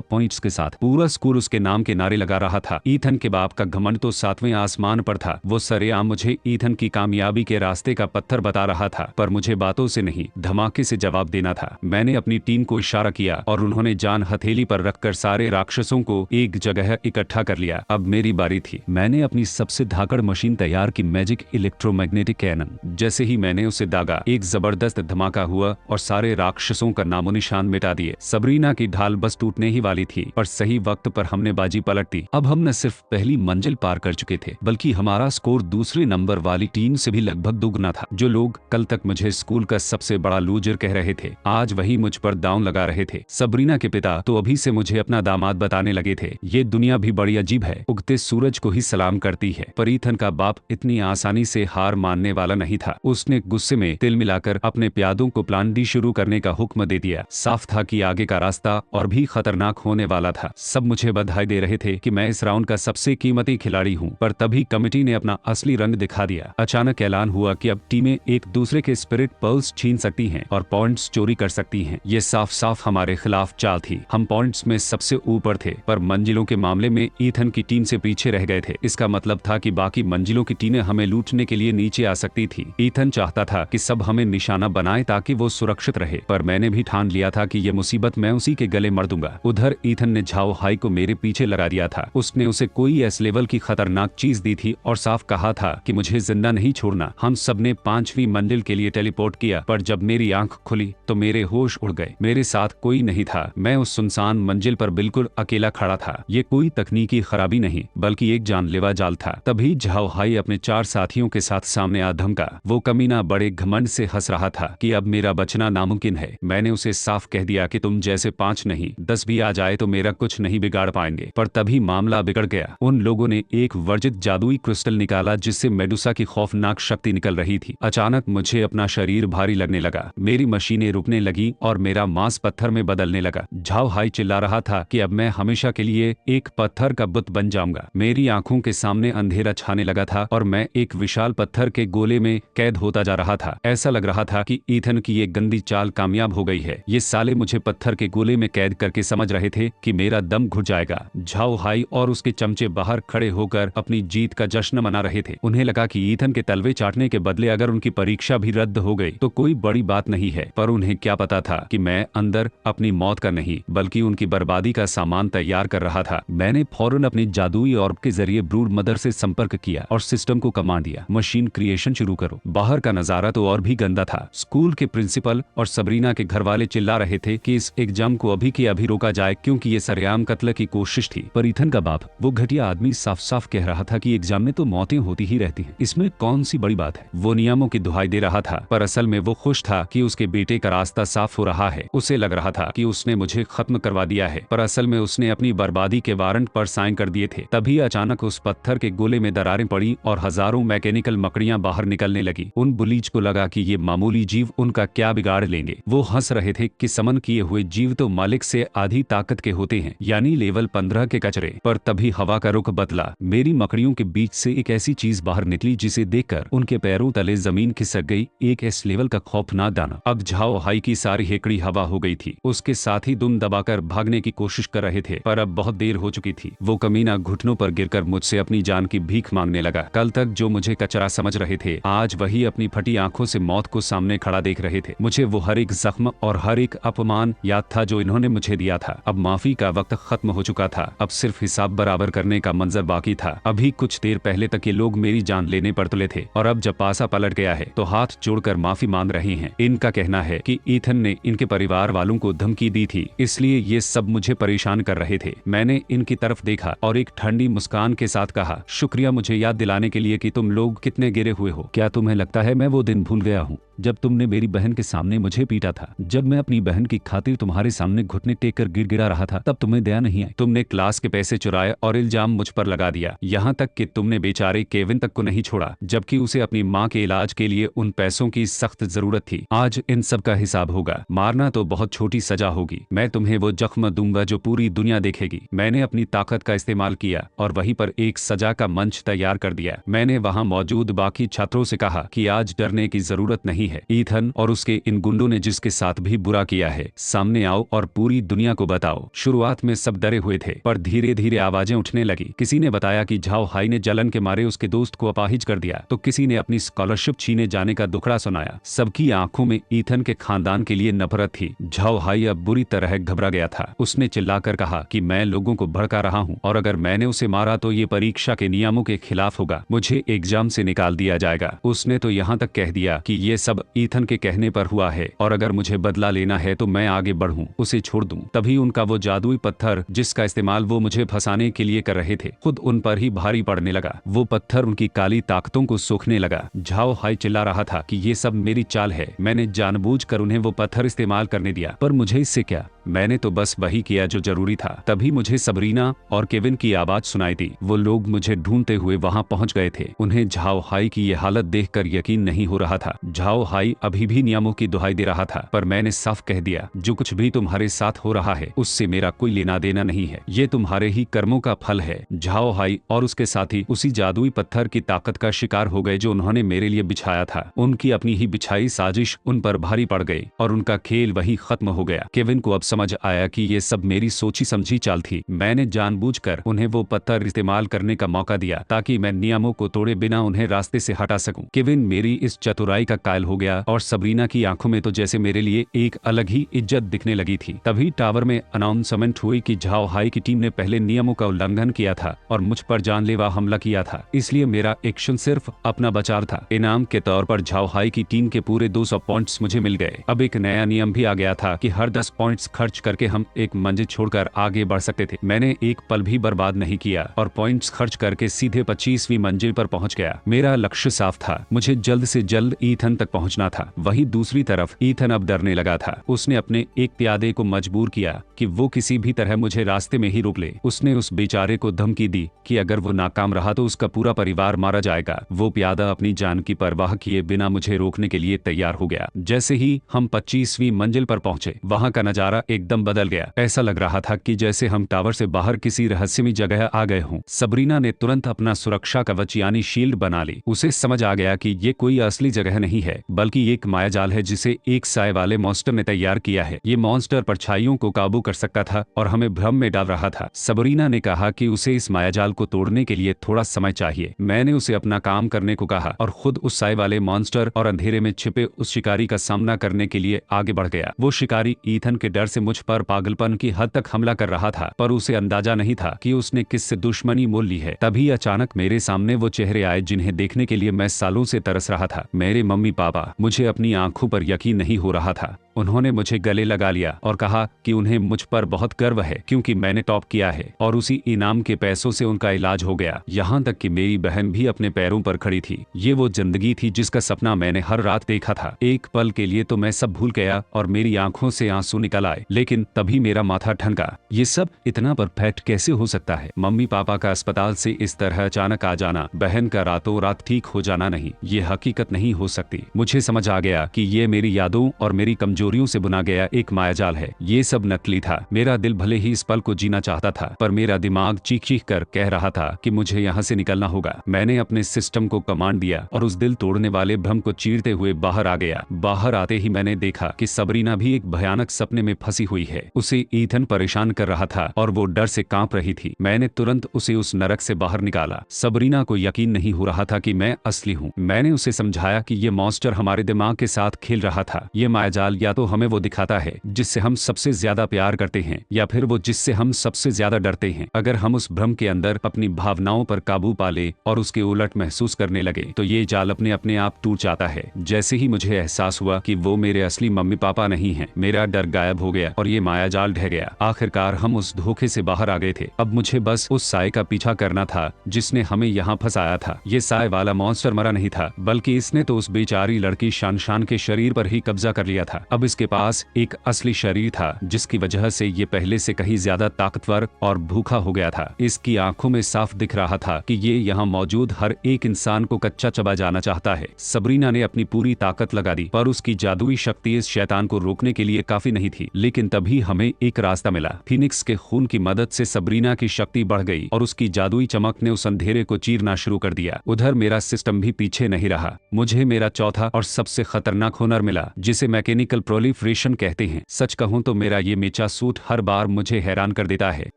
पॉइंट्स के साथ। पूरा स्कूल उसके नाम के नारे लगा रहा था। ईथन के बाप का घमंड तो 7वें आसमान पर था। वो सरेआम मुझे ईथन की कामयाबी के रास्ते का पत्थर बता रहा था, पर मुझे बातों से नहीं, धमाके से जवाब देना था। मैंने अपनी टीम को इशारा किया और उन्होंने जान हथेली पर रखकर सारे राक्षसों को एक जगह इकट्ठा कर लिया। अब मेरी बारी थी। मैंने अपनी सबसे धाकड़ मशीन तैयार की, मैजिक इलेक्ट्रोमैग्नेटिक कैनन। जैसे ही मैंने उसे दागा, एक जबरदस्त धमाका हुआ और सारे राक्षसों का नामो निशान मिटा दिए। सबरीना की ढाल बस टूटने ही वाली थी, पर सही वक्त पर हमने बाजी पलट दी। अब हम न सिर्फ पहली मंजिल पार कर चुके थे, बल्कि हमारा स्कोर दूसरे नंबर वाली टीम से भी लगभग दुगना था। जो लोग कल तक मुझे स्कूल का सबसे बड़ा लूजर कह रहे थे, आज वही मुझ पर दांव लगा रहे थे। सबरीना के पिता तो अभी से मुझे अपना दामाद बताने लगे थे। ये दुनिया भी बड़ी अजीब है, उगते सूरज को ही सलाम करती है। पर ईथन का बाप इतनी आसानी से हार मानने वाला नहीं था। उसने गुस्से में तिल मिलाकर अपने प्यादों को प्लान डी शुरू करने का हुक्म दे दिया। साफ था कि आगे का रास्ता और भी खतरनाक होने वाला था। सब मुझे बधाई दे रहे थे कि मैं इस राउंड का सबसे कीमती खिलाड़ी हूँ, पर तभी कमेटी ने अपना असली रंग दिखा दिया। अचानक ऐलान हुआ कि अब टीमें एक दूसरे के स्पिरिट पर्ल्स छीन सकती हैं और पॉइंट्स चोरी कर सकती हैं। ये साफ साफ हमारे खिलाफ चाल थी। हम पॉइंट्स में सबसे ऊपर थे, पर मंजिलों के मामले में ईथन की टीम से पीछे रह गए थे। इसका मतलब था कि बाकी मंजिलों की टीमें हमें लूटने के लिए नीचे आ सकती थी। ईथन चाहता था कि सब हमें निशाना बनाए ताकि वो सुरक्षित रहे, पर मैंने भी ठान लिया था कि ये मुसीबत मैं उसी के गले मर दूंगा। उधर ईथन ने झाओ हाई को मेरे पीछे लगा दिया था। उसने उसे कोई एस लेवल की खतरनाक चीज दी थी और साफ कहा था कि मुझे जिंदा नहीं छोड़ना। हम सब ने 5वीं मंजिल के लिए टेलीपोर्ट किया, पर जब मेरी आंख खुली तो मेरे होश उड़ गए। मेरे साथ कोई नहीं था। मैं उस सुनसान मंजिल पर बिल्कुल अकेला खड़ा था। ये कोई तकनीकी खराबी नहीं, बल्कि एक जानलेवा जाल था। तभी झाओ हाई अपने 4 साथियों के साथ सामने आ धमका। वो कमीना बड़े घमंड से हंस रहा था कि अब मेरा बचना नामुमकिन है। मैंने उसे साफ कह दिया कि तुम जैसे 5 नहीं 10 भी आ जाए तो मेरा कुछ नहीं बिगाड़ पाएंगे। पर तभी मामला बिगड़ गया। उन लोगों ने एक वर्जित जादुई क्रिस्टल निकाला जिससे मेडुसा की खौफनाक शक्ति निकल रही थी। अचानक मुझे अपना शरीर भारी लगने लगा। मेरी मशीनें रुकने लगी और मेरा मांस पत्थर में बदलने लगा। झाओ हाई चिल्ला रहा था कि अब मैं हमेशा के लिए एक पत्थर का बुत बन जाऊंगा। मेरी आंखों के सामने अंधेरा छाने लगा था और मैं एक विशाल पत्थर के गोले में कैद होता जा रहा था। ऐसा लग रहा था कि ईथन की ये गंदी चाल कामयाब हो गई है। ये साले मुझे पत्थर के गोले में कैद करके समझ रहे थे कि मेरा दम घुट जाएगा। झाओ हाई और उसके चमचे बाहर खड़े होकर अपनी जीत का जश्न मना रहे थे। उन्हें लगा कि ईथन के तलवे चाटने के बदले अगर उनकी परीक्षा भी रद्द हो गई तो कोई बड़ी बात नहीं है। पर उन्हें क्या पता था कि मैं अंदर अपनी मौत का नहीं बल्कि उनकी बर्बादी का सामान तैयार कर रहा था। मैंने फौरन अपनी जादुई ऑर्ब के जरिए ब्रूड मदर से संपर्क किया और सिस्टम को कमांड दिया, मशीन क्रिएशन शुरू करो। बाहर का नजारा तो और भी गंदा था। स्कूल के प्रिंसिपल और सबरीना के घर वाले चिल्ला रहे थे कि इस एग्जाम को अभी के अभी रोका जाए, क्योंकि ये सरेआम कत्ल की कोशिश थी। पर ईथन का बाप, वो घटिया आदमी, साफ साफ कह रहा था कि एग्जाम में तो मौतें होती ही रहती हैं, इसमें कौन सी बड़ी बात है। वो नियमों की दुहाई दे रहा था, पर असल में वो खुश था कि उसके बेटे का रास्ता साफ हो रहा है। उसे लग रहा था कि उसने मुझे खत्म करवा दिया है, पर असल में उसने अपनी बर्बादी के वारंट पर साइन कर दिए थे। तभी अचानक उस पत्थर के गोले में दरारें पड़ी और हजारों मैकेनिकल मकड़ियां बाहर निकलने लगी। उन बुलीज को लगा कि ये मामूली जीव उनका क्या बिगाड़ लेंगे। वो हंस रहे थे कि समन किए हुए जीव तो मालिक से आधी ताकत के होते हैं, यानी लेवल 15 के कचरे। पर तभी हवा का रुख बदला। मेरी मकड़ियों के बीच से एक ऐसी चीज बाहर निकली जिसे देखकर उनके पैरों तले जमीन खिसक गई। एक एस लेवल का खौफनाक दाना। अब झाओ हाई की सारी हेकड़ी हवा हो गई थी। उसके साथ ही दुम दबाकर भागने की कोशिश कर रहे थे, पर अब बहुत देर हो चुकी थी। वो कमीना घुटनों पर गिरकर मुझसे अपनी जान की भीख मांगने लगा। कल तक जो मुझे कचरा समझ रहे थे, आज वही अपनी फटी आंखों से मौत को सामने खड़ा देख रहे थे। मुझे वो हर एक जख्म और हर एक अपमान याद था जो इन्होंने मुझे दिया था। अब माफी का वक्त खत्म हो चुका था, अब सिर्फ हिसाब बराबर करने का मंजर बाकी था। अभी कुछ देर पहले तक ये लोग मेरी जान लेने पर तुले थे और अब जब पासा पलट गया है तो हाथ जोड़कर माफी मांग रहे हैं। इनका कहना है कि ईथन ने इनके परिवार वालों को धमकी दी थी, इसलिए ये सब मुझे परेशान कर रहे थे। मैंने इनकी तरफ देखा और एक ठंडी मुस्कान के साथ कहा, शुक्रिया मुझे याद दिलाने के लिए कि तुम लोग कितने गिरे हुए हो। क्या तुम्हें लगता है मैं वो दिन भूल गया हूँ जब तुमने मेरी बहन के सामने मुझे पीटा था? जब मैं अपनी बहन की खातिर तुम्हारे सामने घुटने टेक कर गिड़गिड़ा रहा था तब तुम्हें दया नहीं आई। तुमने क्लास के पैसे चुराए और इल्जाम मुझ पर लगा दिया, यहाँ तक कि तुमने बेचारे केविन तक को नहीं छोड़ा, जबकि उसे अपनी माँ के इलाज के लिए उन पैसों की सख्त जरूरत थी। आज इन सब का हिसाब होगा। मारना तो बहुत छोटी सजा होगी, मैं तुम्हें वो जख्म दूंगा जो पूरी दुनिया देखेगी। मैंने अपनी ताकत का इस्तेमाल किया और वहीं पर एक सजा का मंच तैयार कर दिया। मैंने वहाँ मौजूद बाकी छात्रों से कहा कि आज डरने की जरूरत नहीं है। ईथन और उसके इन गुंडों ने जिसके साथ भी बुरा किया है, सामने आओ और पूरी दुनिया को बताओ। शुरुआत में सब डरे हुए थे, पर धीरे धीरे आवाजें उठने लगी। किसी ने बताया कि झाओ हाई ने जलन के मारे उसके दोस्त को अपाहिज कर दिया, तो किसी ने अपनी स्कॉलरशिप छीने जाने का दुखड़ा सुनाया। सबकी आंखों में ईथन के खानदान के लिए नफरत थी। झाओ हाई अब बुरी तरह घबरा गया था। उसने चिल्लाकर कहा कि मैं लोगों को भड़का रहा हूँ और अगर मैंने उसे मारा तो ये परीक्षा के नियमों के खिलाफ होगा, मुझे एग्जाम से निकाल दिया जाएगा। उसने तो यहाँ तक कह दिया कि ये सब ईथन के कहने पर हुआ है और अगर मुझे बदला लेना है तो मैं आगे बढ़ूं, उसे छोड़ दूं। तभी उनका वो जादुई पत्थर जिसका इस्तेमाल वो मुझे फंसाने के लिए कर रहे थे, खुद उन पर ही भारी पड़ने लगा। वो पत्थर उनकी काली ताकतों को सोखने लगा। झाओ हाई चिल्ला रहा था कि ये सब मेरी चाल है, मैंने जानबूझकर उन्हें वो पत्थर इस्तेमाल करने दिया, पर मुझे इससे क्या, मैंने तो बस वही किया जो जरूरी था। तभी मुझे सबरीना और केविन की आवाज सुनाई दी। वो लोग मुझे ढूंढते हुए वहां पहुंच गए थे। उन्हें झाओ हाई की ये हालत देखकर यकीन नहीं हो रहा था। झाओ हाई अभी भी नियमों की दुहाई दे रहा था, पर मैंने साफ कह दिया, जो कुछ भी तुम्हारे साथ हो रहा है उससे मेरा कोई लेना देना नहीं है, ये तुम्हारे ही कर्मों का फल है। झाओ हाई और उसके साथी उसी जादुई पत्थर की ताकत का शिकार हो गए जो उन्होंने मेरे लिए बिछाया था। उनकी अपनी ही बिछाई साजिश उन पर भारी पड़ गई और उनका खेल वही खत्म हो गया। केविन को अब समझ आया कि ये सब मेरी सोची समझी चाल थी। मैंने जानबूझकर उन्हें वो पत्थर इस्तेमाल करने का मौका दिया ताकि मैं नियमों को तोड़े बिना उन्हें रास्ते से हटा सकूं। केविन मेरी इस चतुराई का कायल हो गया और सबरीना की आंखों में तो जैसे मेरे लिए एक अलग ही इज्जत दिखने लगी थी। तभी टावर में अनाउंसमेंट हुई कि झाओ हाई की टीम ने पहले नियमों का उल्लंघन किया था और मुझ पर जानलेवा हमला किया था, इसलिए मेरा एक्शन सिर्फ अपना बचाव था। इनाम के तौर पर झाओ हाई की टीम के पूरे 200 पॉइंट्स मुझे मिल गए। अब एक नया नियम भी आ गया था कि हर 10 पॉइंट्स खर्च करके हम एक मंजिल छोड़कर आगे बढ़ सकते थे। मैंने एक पल भी बर्बाद नहीं किया और पॉइंट्स खर्च करके सीधे 25वीं मंजिल पर पहुंच गया। मेरा लक्ष्य साफ था, मुझे जल्द से जल्द ईथन तक पहुंचना था। वहीं दूसरी तरफ ईथन अब डरने लगा था। उसने अपने एक प्यादे को मजबूर किया कि वो किसी भी तरह मुझे रास्ते में ही रोक ले। उसने उस बेचारे को धमकी दी कि अगर वो नाकाम रहा तो उसका पूरा परिवार मारा जाएगा। वो प्यादा अपनी जान की परवाह किए बिना मुझे रोकने के लिए तैयार हो गया। जैसे ही हम 25वीं मंजिल पर पहुंचे, वहां का नजारा एकदम बदल गया। ऐसा लग रहा था कि जैसे हम टावर से बाहर किसी रहस्यमय जगह आ गए हों। सबरीना ने तुरंत अपना सुरक्षा कवच यानी शील्ड बना ली। उसे समझ आ गया कि ये कोई असली जगह नहीं है, बल्कि एक मायाजाल है जिसे एक साए वाले मॉन्स्टर ने तैयार किया है। ये मॉन्स्टर परछाइयों को काबू कर सकता था और हमें भ्रम में डाल रहा था। सबरीना ने कहा कि उसे इस मायाजाल को तोड़ने के लिए थोड़ा समय चाहिए। मैंने उसे अपना काम करने को कहा और खुद उस साए वाले मॉन्स्टर और अंधेरे में छिपे उस शिकारी का सामना करने के लिए आगे बढ़ गया। वो शिकारी ईथन के डर से मुझ पर पागलपन की हद तक हमला कर रहा था, पर उसे अंदाजा नहीं था कि उसने किससे दुश्मनी मोल ली है। तभी अचानक मेरे सामने वो चेहरे आए जिन्हें देखने के लिए मैं सालों से तरस रहा था। मेरे मम्मी पापा। मुझे अपनी आंखों पर यकीन नहीं हो रहा था। उन्होंने मुझे गले लगा लिया और कहा कि उन्हें मुझ पर बहुत गर्व है क्योंकि मैंने टॉप किया है और उसी इनाम के पैसों से उनका इलाज हो गया। यहाँ तक कि मेरी बहन भी अपने पैरों पर खड़ी थी। ये वो जिंदगी थी जिसका सपना मैंने हर रात देखा था। एक पल के लिए तो मैं सब भूल गया और मेरी आंखों से आंसू निकल आए, लेकिन तभी मेरा माथा ठनका। ये सब इतना परफेक्ट कैसे हो सकता है? मम्मी पापा का अस्पताल से इस तरह अचानक आ जाना, बहन का रातों रात ठीक हो जाना, नहीं, ये हकीकत नहीं हो सकती। मुझे समझ आ गया कि ये मेरी यादों और मेरी कमजोरी कमजोरियों से बुना गया एक मायाजाल है। ये सब नकली था। मेरा दिल भले ही इस पल को जीना चाहता था, पर मेरा दिमाग चीख चीख कर कह रहा था कि मुझे यहाँ से निकलना होगा। मैंने अपने सिस्टम को कमांड दिया और उस दिल तोड़ने वाले भ्रम को चीरते हुए बाहर आ गया। बाहर आते ही मैंने देखा कि सबरीना भी एक भयानक सपने में फंसी हुई है। उसे ईथन परेशान कर रहा था और वो डर से कांप रही थी। मैंने तुरंत उसे उस नरक से बाहर निकाला। सबरीना को यकीन नहीं हो रहा था कि मैं असली हूँ। मैंने उसे समझाया कि ये मॉन्स्टर हमारे दिमाग के साथ खेल रहा था। ये मायाजाल या तो हमें वो दिखाता है जिससे हम सबसे ज्यादा प्यार करते हैं, या फिर वो जिससे हम सबसे ज्यादा डरते हैं। अगर हम उस भ्रम के अंदर अपनी भावनाओं पर काबू पा ले और उसके उलट महसूस करने लगे तो ये जाल अपने आप टूट जाता है। जैसे ही मुझे एहसास हुआ कि वो मेरे असली मम्मी पापा नहीं हैं, मेरा डर गायब हो गया और ये मायाजाल ढह गया। आखिरकार हम उस धोखे से बाहर आ गए थे। अब मुझे बस उस साए का पीछा करना था जिसने हमें यहाँ फंसाया था। ये साए वाला मॉन्स्टर मरा नहीं था, बल्कि इसने तो उस बेचारी लड़की शान के शरीर पर ही कब्जा कर लिया था। अब इसके पास एक असली शरीर था जिसकी वजह से ये पहले से कहीं ज्यादा ताकतवर और भूखा हो गया था। इसकी आंखों में साफ दिख रहा था कि ये यहाँ मौजूद हर एक इंसान को कच्चा चबा जाना चाहता है। सबरीना ने अपनी पूरी ताकत लगा दी, पर उसकी जादुई शक्ति इस शैतान को रोकने के लिए काफी नहीं थी। लेकिन तभी हमें एक रास्ता मिला। फीनिक्स के खून की मदद से सबरीना की शक्ति बढ़ गई और उसकी जादुई चमक ने उस अंधेरे को चीरना शुरू कर दिया। उधर मेरा सिस्टम भी पीछे नहीं रहा। मुझे मेरा चौथा और सबसे खतरनाक हुनर मिला, जिसे मैकेनिकल प्रोलिफरेशन कहते हैं। सच कहूं तो मेरा ये मेचा सूट हर बार मुझे हैरान कर देता है।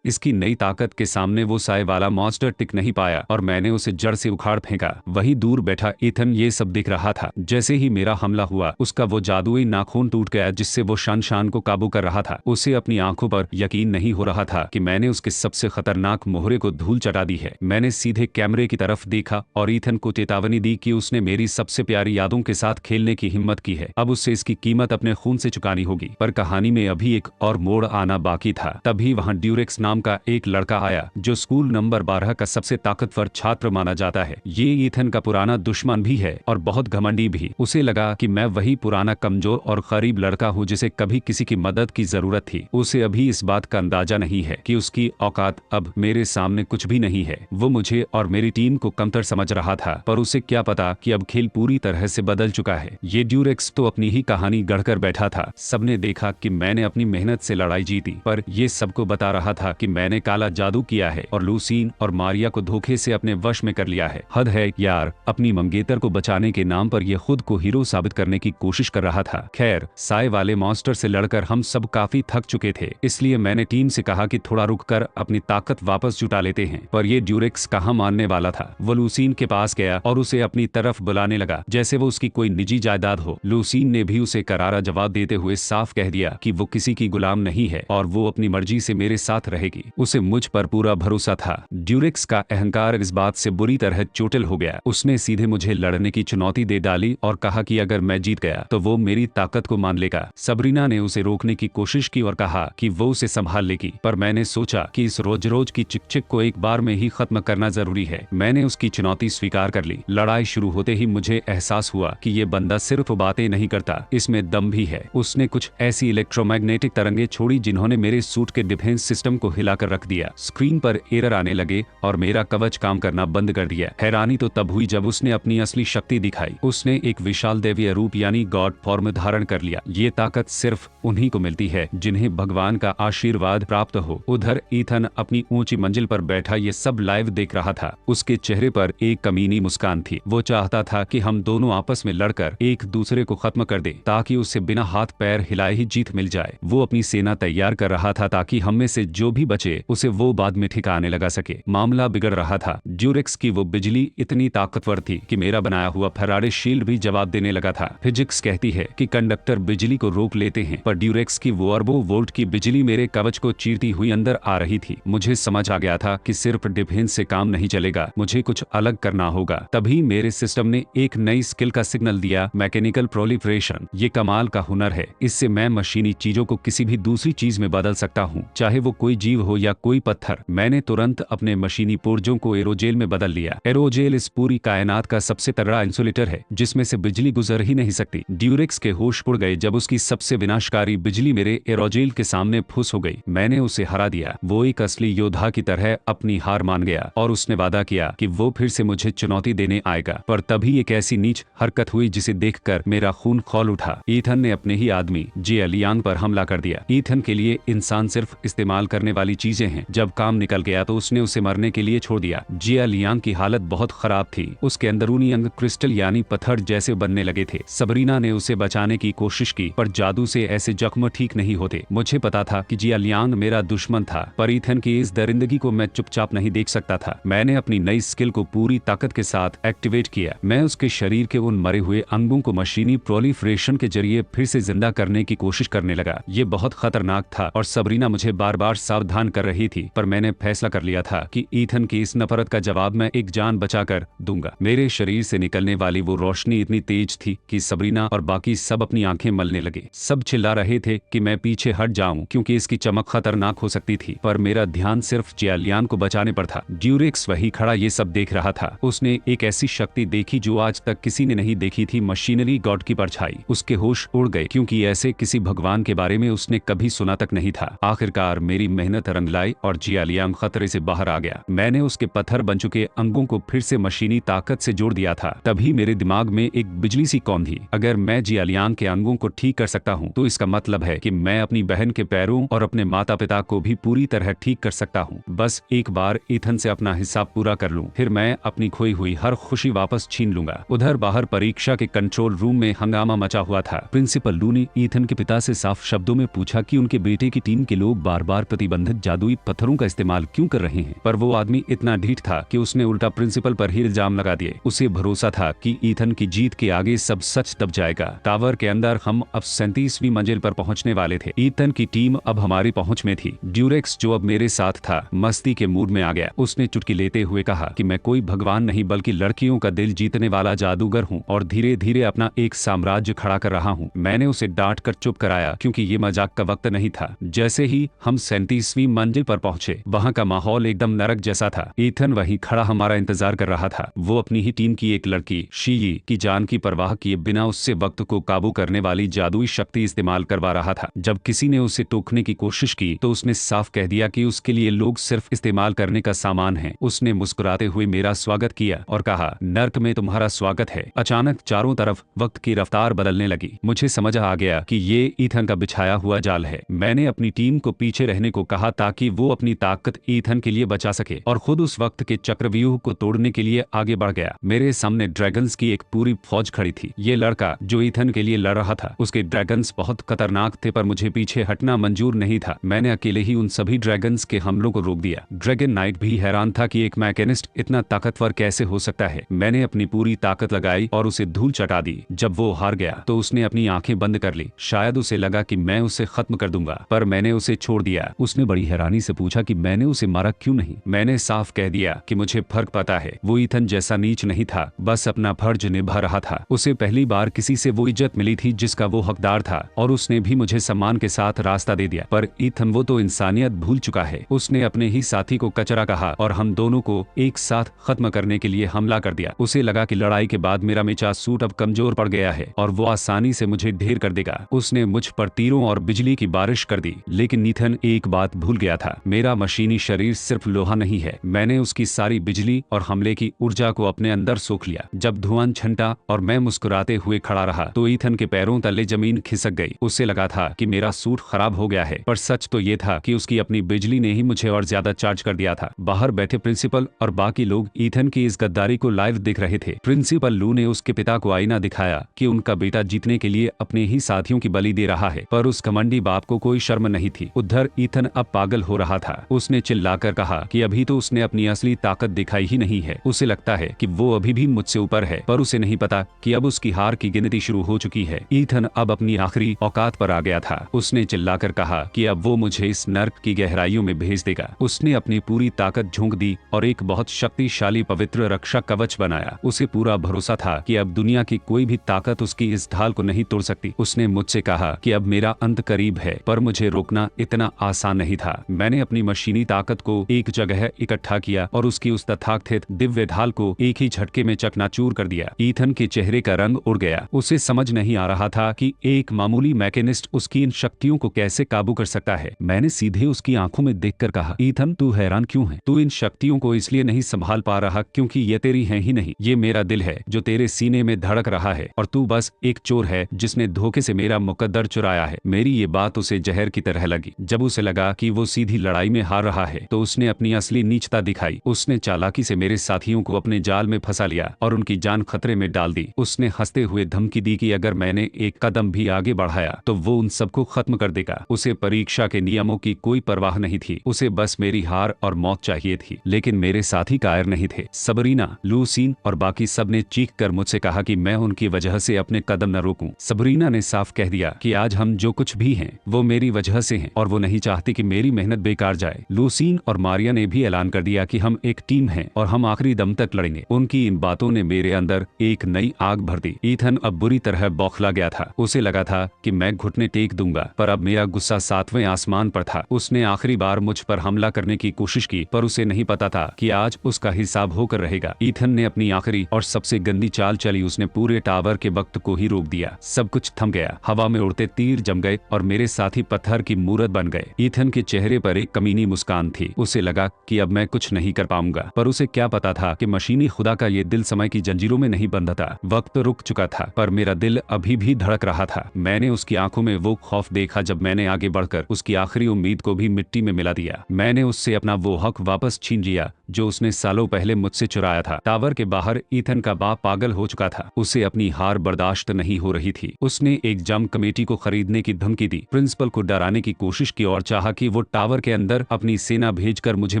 इसकी नई ताकत के सामने वो साए वाला मॉन्स्टर टिक नहीं पाया और मैंने उसे जड़ से उखाड़ फेंका। वही दूर बैठा ईथन ये सब देख रहा था। जैसे ही मेरा हमला हुआ, उसका वो जादुई नाखून टूट गया जिससे वो शान को काबू कर रहा था। उसे अपनी आंखों पर यकीन नहीं हो रहा था कि मैंने उसके सबसे खतरनाक मोहरे को धूल चटा दी है। मैंने सीधे कैमरे की तरफ देखा और ईथन को चेतावनी दी कि उसने मेरी सबसे प्यारी यादों के साथ खेलने की हिम्मत की है। अब उससे इसकी कीमत अपने खून से चुकानी होगी। पर कहानी में अभी एक और मोड़ आना बाकी था। तभी वहां ड्यूरेक्स नाम का एक लड़का आया जो स्कूल नंबर 12 का सबसे ताकतवर छात्र माना जाता है। ये ईथन का पुराना दुश्मन भी है और बहुत घमंडी भी। उसे लगा कि मैं वही पुराना कमजोर और गरीब लड़का हूँ जिसे कभी किसी की मदद की जरूरत थी। उसे अभी इस बात का अंदाजा नहीं है कि उसकी औकात अब मेरे सामने कुछ भी नहीं है। वो मुझे और मेरी टीम को कमतर समझ रहा था, पर उसे क्या पता कि अब खेल पूरी तरह से बदल चुका है। ये ड्यूरेक्स तो अपनी ही कहानी गढ़कर बैठा था। सबने देखा कि मैंने अपनी मेहनत से लड़ाई जीती, पर ये सबको बता रहा था कि मैंने काला जादू किया है और लूसीन और मारिया को धोखे से अपने वश में कर लिया है। हद है यार, अपनी मंगेतर को बचाने के नाम पर ये खुद को हीरो साबित करने की कोशिश कर रहा था। खैर, साए वाले मॉन्स्टर से लड़कर हम सब काफी थक चुके थे, इसलिए मैंने टीम से कहा कि थोड़ा रुककर अपनी ताकत वापस जुटा लेते हैं। पर ये ड्यूरेक्स कहाँ मानने वाला था। वो लूसीन के पास गया और उसे अपनी तरफ बुलाने लगा जैसे वो उसकी कोई निजी जायदाद हो। लूसीन ने भी उसे करारा जवाब देते हुए साफ कह दिया कि वो किसी की गुलाम नहीं है और वो अपनी मर्जी से मेरे साथ रहेगी। उसे मुझ पर पूरा भरोसा था। ड्यूरेक्स का अहंकार इस बात से बुरी तरह चोटिल हो गया। उसने सीधे मुझे लड़ने की चुनौती दे डाली और कहा कि अगर मैं जीत गया तो वो मेरी ताकत को मान लेगा। सबरीना ने उसे रोकने की कोशिश की और कहा कि वो उसे संभाल लेगी, पर मैंने सोचा कि इस रोज रोज की चिक को एक बार में ही खत्म करना जरूरी है। मैंने उसकी चुनौती स्वीकार कर ली। लड़ाई शुरू होते ही मुझे एहसास हुआ कि ये बंदा सिर्फ बातें नहीं करता, इसमें दम भी है। उसने कुछ ऐसी इलेक्ट्रोमैग्नेटिक तरंगे छोड़ी जिन्होंने मेरे सूट के डिफेंस सिस्टम को हिलाकर रख दिया। स्क्रीन पर एरर आने लगे और मेरा कवच काम करना बंद कर दिया। हैरानी तो तब हुई जब उसने अपनी असली शक्ति दिखाई। उसने एक विशाल दैवीय रूप यानी गॉड फॉर्म धारण कर लिया। ये ताकत सिर्फ उन्हीं को मिलती है जिन्हें भगवान का आशीर्वाद प्राप्त हो। उधर ईथन अपनी ऊंची मंजिल पर बैठा ये सब लाइव देख रहा था। उसके चेहरे पर एक कमीनी मुस्कान थी। वो चाहता था कि हम दोनों आपस में लड़कर एक दूसरे को खत्म कर दे ताकि उसे बिना हाथ पैर हिलाए ही जीत मिल जाए। वो अपनी सेना तैयार कर रहा था ताकि हम में से जो भी बचे उसे वो बाद में ठिकाने लगा सके। मामला बिगड़ रहा था। ड्यूरेक्स की वो बिजली इतनी ताकतवर थी कि मेरा बनाया हुआ फैराडे शील्ड भी जवाब देने लगा था। फिजिक्स कहती है कि कंडक्टर बिजली को रोक लेते हैं, पर ड्यूरेक्स की वो अरबों वोल्ट की बिजली मेरे कवच को चीरती हुई अंदर आ रही थी। मुझे समझ आ गया था कि सिर्फ डिफेंस से काम नहीं चलेगा, मुझे कुछ अलग करना होगा। तभी मेरे सिस्टम ने एक नई स्किल का सिग्नल दिया, मैकेनिकल प्रोलिफरेशन। ये कमाल का हुनर है। इससे मैं मशीनी चीजों को किसी भी दूसरी चीज में बदल सकता हूँ, चाहे वो कोई जीव हो या कोई पत्थर। मैंने तुरंत अपने मशीनी पुर्जों को एरोजेल में बदल लिया। एरोजेल इस पूरी कायनात का सबसे तगड़ा इंसुलेटर है जिसमें से बिजली गुजर ही नहीं सकती। ड्यूरेक्स के होश उड़ गए जब उसकी सबसे विनाशकारी बिजली मेरे एरोजेल के सामने फुस हो गई। मैंने उसे हरा दिया। वो एक असली योद्धा की तरह अपनी हार मान गया और उसने वादा किया कि वो फिर से मुझे चुनौती देने आएगा। पर तभी एक ऐसी नीच हरकत हुई जिसे देखकर मेरा खून खौल उठा। ईथन ने अपने ही आदमी जियालियांग पर हमला कर दिया। ईथन के लिए इंसान सिर्फ इस्तेमाल करने वाली चीजें हैं। जब काम निकल गया तो उसने उसे मरने के लिए छोड़ दिया। जियालियांग की हालत बहुत खराब थी, उसके अंदरूनी अंग क्रिस्टल यानी पत्थर जैसे बनने लगे थे। सबरीना ने उसे बचाने की कोशिश की पर जादू से ऐसे जख्म ठीक नहीं होते। मुझे पता था कि जियालियांग मेरा दुश्मन था, पर ईथन की इस दरिंदगी को मैं चुपचाप नहीं देख सकता था। मैंने अपनी नई स्किल को पूरी ताकत के साथ एक्टिवेट किया। मैं उसके शरीर के उन मरे हुए अंगों को मशीनी प्रोलिफरेशन के जरिए फिर से जिंदा करने की कोशिश करने लगा। ये बहुत खतरनाक था और सबरीना मुझे बार बार सावधान कर रही थी, पर मैंने फैसला कर लिया था कि ईथन की इस नफरत का जवाब मैं एक जान बचाकर दूंगा। मेरे शरीर से निकलने वाली वो रोशनी इतनी तेज थी कि सबरीना और बाकी सब अपनी आंखें मलने लगे। सब चिल्ला रहे थे कि मैं पीछे हट जाऊं क्योंकि इसकी चमक खतरनाक हो सकती थी, पर मेरा ध्यान सिर्फ जियालियांग को बचाने पर था। ड्यूरेक्स वही खड़ा ये सब देख रहा था। उसने एक ऐसी शक्ति देखी जो आज तक किसी ने नहीं देखी थी, मशीनरी गॉड की परछाई। उसके होश उड़ गए क्योंकि ऐसे किसी भगवान के बारे में उसने कभी सुना तक नहीं था। आखिरकार मेरी मेहनत रंग लाई और जियालियांग खतरे से बाहर आ गया। मैंने उसके पत्थर बन चुके अंगों को फिर से मशीनी ताकत से जोड़ दिया था। तभी मेरे दिमाग में एक बिजली सी कौन थी। अगर मैं जियालियांग के अंगों को ठीक कर सकता हूँ तो इसका मतलब है कि मैं अपनी बहन के पैरों और अपने माता पिता को भी पूरी तरह ठीक कर सकता हूँ। बस एक बार ईथन से अपना हिसाब पूरा कर लूं, फिर मैं अपनी खोई हुई हर खुशी वापस छीन लूंगा। उधर बाहर परीक्षा के कंट्रोल रूम में हंगामा मचा हुआ था। प्रिंसिपल लू ने ईथन के पिता से साफ शब्दों में पूछा कि उनके बेटे की टीम के लोग बार बार प्रतिबंधित जादुई पत्थरों का इस्तेमाल क्यों कर रहे हैं, पर वो आदमी इतना ढीठ था कि उसने उल्टा प्रिंसिपल पर ही इल्जाम लगा दिए। उसे भरोसा था कि ईथन की जीत के आगे सब सच दब जाएगा। टावर के अंदर हम अब 37वीं मंजिल पर पहुंचने वाले थे। ईथन की टीम अब हमारी पहुंच में थी। ड्यूरेक्स जो अब मेरे साथ था मस्ती के मूड में आ गया। उसने चुटकी लेते हुए कहा कि मैं कोई भगवान नहीं बल्कि लड़कियों का दिल जीतने वाला जादूगर हूँ और धीरे धीरे अपना एक साम्राज्य खड़ा कर रहा हूँ। मैंने उसे डांट कर चुप कराया क्योंकि ये मजाक का वक्त नहीं था। जैसे ही हम 37वीं मंजिल पर पहुंचे वहाँ का माहौल एकदम नरक जैसा था। ईथन वहीं खड़ा हमारा इंतजार कर रहा था। वो अपनी ही टीम की एक लड़की शीयी की जान की परवाह किए बिना उससे वक्त को काबू करने वाली जादुई शक्ति इस्तेमाल करवा रहा था। जब किसी ने उसे टोकने की कोशिश की तो उसने साफ कह दिया कि उसके लिए लोग सिर्फ इस्तेमाल करने का सामान है। उसने मुस्कुराते हुए मेरा स्वागत किया और कहा, नर्क में तुम्हारा स्वागत है। अचानक चारों तरफ वक्त की रफ्तार बदलने लगी। मुझे समझ आ गया कि ये ईथन का बिछाया हुआ जाल है। मैंने अपनी टीम को पीछे रहने को कहा ताकि वो अपनी ताकत ईथन के लिए बचा सके और खुद उस वक्त के चक्रव्यूह को तोड़ने के लिए आगे बढ़ गया। मेरे सामने ड्रैगन्स की एक पूरी फौज खड़ी थी। ये लड़का जो ईथन के लिए लड़ रहा था उसके ड्रैगन्स बहुत खतरनाक थे, पर मुझे पीछे हटना मंजूर नहीं था। मैंने अकेले ही उन सभी ड्रैगन्स के हमलों को रोक दिया। ड्रैगन नाइट भी हैरान था कि एक मैकेनिस्ट इतना ताकतवर कैसे हो सकता है। मैंने अपनी पूरी ताकत लगाई और उसे धूल चटा दी। जब वो हार गया तो उसने अपनी आंखें बंद कर ली। शायद उसे लगा कि मैं उसे खत्म कर दूंगा, पर मैंने उसे छोड़ दिया। उसने बड़ी हैरानी से पूछा कि मैंने उसे मारा क्यों नहीं। मैंने साफ कह दिया कि मुझे फर्क पता है। वो ईथन जैसा नीच नहीं था, बस अपना फर्ज निभा रहा था। उसे पहली बार किसी से वो इज्जत मिली थी जिसका वो हकदार था और उसने भी मुझे सम्मान के साथ रास्ता दे दिया। पर ईथन वो तो इंसानियत भूल चुका है। उसने अपने ही साथी को कचरा कहा और हम दोनों को एक साथ खत्म करने के लिए हमला कर दिया। उसे लगा कि लड़ाई के बाद मेरा मेचा सूट अब कमजोर पड़ गया है और वो आसानी से मुझे ढेर कर देगा। उसने मुझ पर तीरों और बिजली की बारिश कर दी। लेकिन ईथन एक बात भूल गया था, मेरा मशीनी शरीर सिर्फ लोहा नहीं है। मैंने उसकी सारी बिजली और हमले की ऊर्जा को अपने अंदर सोख लिया। जब धुआं छंटा और मैं मुस्कुराते हुए खड़ा रहा तो ईथन के पैरों तले जमीन खिसक गई। उसे लगा था कि मेरा सूट खराब हो गया है, पर सच तो ये था कि उसकी अपनी बिजली ने ही मुझे और ज्यादा चार्ज कर दिया था। बाहर बैठे प्रिंसिपल और बाकी लोग ईथन की इस गद्दारी को लाइव देख रहे थे। प्रिंसिपल लू ने उसके पिता को आईना दिखाया कि उनका बेटा जीतने के लिए अपने ही साथियों की बलि दे रहा है, पर उस घमंडी बाप को कोई शर्म नहीं थी। उधर ईथन अब पागल हो रहा था। उसने चिल्लाकर कहा कि अभी तो उसने अपनी असली ताकत दिखाई ही नहीं है। उसे लगता है कि वो अभी भी मुझसे ऊपर है, पर उसे नहीं पता कि अब उसकी हार की गिनती शुरू हो चुकी है। ईथन अब अपनी आखिरी औकात पर आ गया था। उसने चिल्लाकर कहा कि अब वो मुझे इस नर्क की गहराइयों में भेज देगा। उसने अपनी पूरी ताकत झोंक दी और एक बहुत शक्तिशाली पवित्र रक्षा कवच बनाया। उसे पूरा भरोसा था कि अब दुनिया की कोई भी ताकत उसकी इस ढाल को नहीं तोड़ सकती। उसने मुझसे कहा कि अब मेरा अंत करीब है, पर मुझे रोकना इतना आसान नहीं था। मैंने अपनी मशीनी ताकत को एक जगह इकट्ठा किया और उसकी उस तथाकथित दिव्य ढाल को एक ही झटके में चकनाचूर कर दिया। ईथन के चेहरे का रंग उड़ गया। उसे समझ नहीं आ रहा था कि एक मामूली मैकेनिस्ट उसकी इन शक्तियों को कैसे काबू कर सकता है। मैंने सीधे उसकी आंखों में देखकर कहा, ईथन तू हैरान क्यों है? तू इन शक्तियों को इसलिए नहीं संभाल पा रहा क्योंकि ये तेरी हैं ही नहीं। ये मेरा दिल है जो तेरे सीने में धड़क रहा है और तू बस एक चोर है जिसने उसने धोखे से मेरा मुकद्दर चुराया है। मेरी ये बात उसे जहर की तरह लगी। जब उसे लगा कि वो सीधी लड़ाई में हार रहा है तो उसने अपनी असली नीचता दिखाई। उसने चालाकी से मेरे साथियों को अपने जाल में फंसा लिया और उनकी जान खतरे में डाल दी। उसने हंसते हुए धमकी दी कि अगर मैंने एक कदम भी आगे बढ़ाया तो वो उन सबको खत्म कर देगा। उसे परीक्षा के नियमों की कोई परवाह नहीं थी, उसे बस मेरी हार और मौत चाहिए थी। लेकिन मेरे साथी कायर नहीं थे। सबरीना, लूसीन और बाकी सब ने चीख कर मुझसे कहा कि मैं उनकी वजह से अपने कदम न रोकूं। सबरीना ने साफ कह दिया कि आज हम जो कुछ भी हैं वो मेरी वजह से हैं और वो नहीं चाहती कि मेरी मेहनत बेकार जाए। लूसीन और मारिया ने भी ऐलान कर दिया कि हम एक टीम हैं और हम आखिरी दम तक लड़ेंगे। उनकी इन बातों ने मेरे अंदर एक नई आग भर दी। ईथन अब बुरी तरह बौखला गया था। उसे लगा था कि मैं घुटने टेक दूंगा, पर अब मेरा गुस्सा 7वें आसमान पर था। उसने आखिरी बार मुझ पर हमला करने की कोशिश की, पर उसे नहीं पता था कि आज उसका हिसाब होकर रहेगा। ईथन ने अपनी आखिरी और सबसे गंदी चाल चली। उसने पूरे टावर के वक्त को ही रोक दिया। सब कुछ थम गया। हवा में उड़ते तीर जम गए और मेरे साथी पत्थर की मूरत बन गए। ईथन के चेहरे पर एक कमीनी मुस्कान थी। उसे लगा कि अब मैं कुछ नहीं कर पाऊंगा, पर उसे क्या पता था कि मशीनी खुदा का ये दिल समय की जंजीरों में नहीं बंधा था। वक्त रुक चुका था, पर मेरा दिल अभी भी धड़क रहा था। मैंने उसकी आंखों में वो खौफ देखा जब मैंने आगे बढ़कर उसकी आखिरी उम्मीद को भी मिट्टी में मिला दिया। मैंने उससे अपना वो हक वापस छीन लिया जो उसने सालों पहले मुझसे चुराया था। टावर के बाहर ईथन का बाप पागल हो चुका था। उसे अपनी हार बर्दाश्त नहीं हो रही थी। उसने एक जम कमेटी को खरीदने की धमकी दी, प्रिंसिपल को डराने की कोशिश की और चाहा कि वो टावर के अंदर अपनी सेना भेजकर मुझे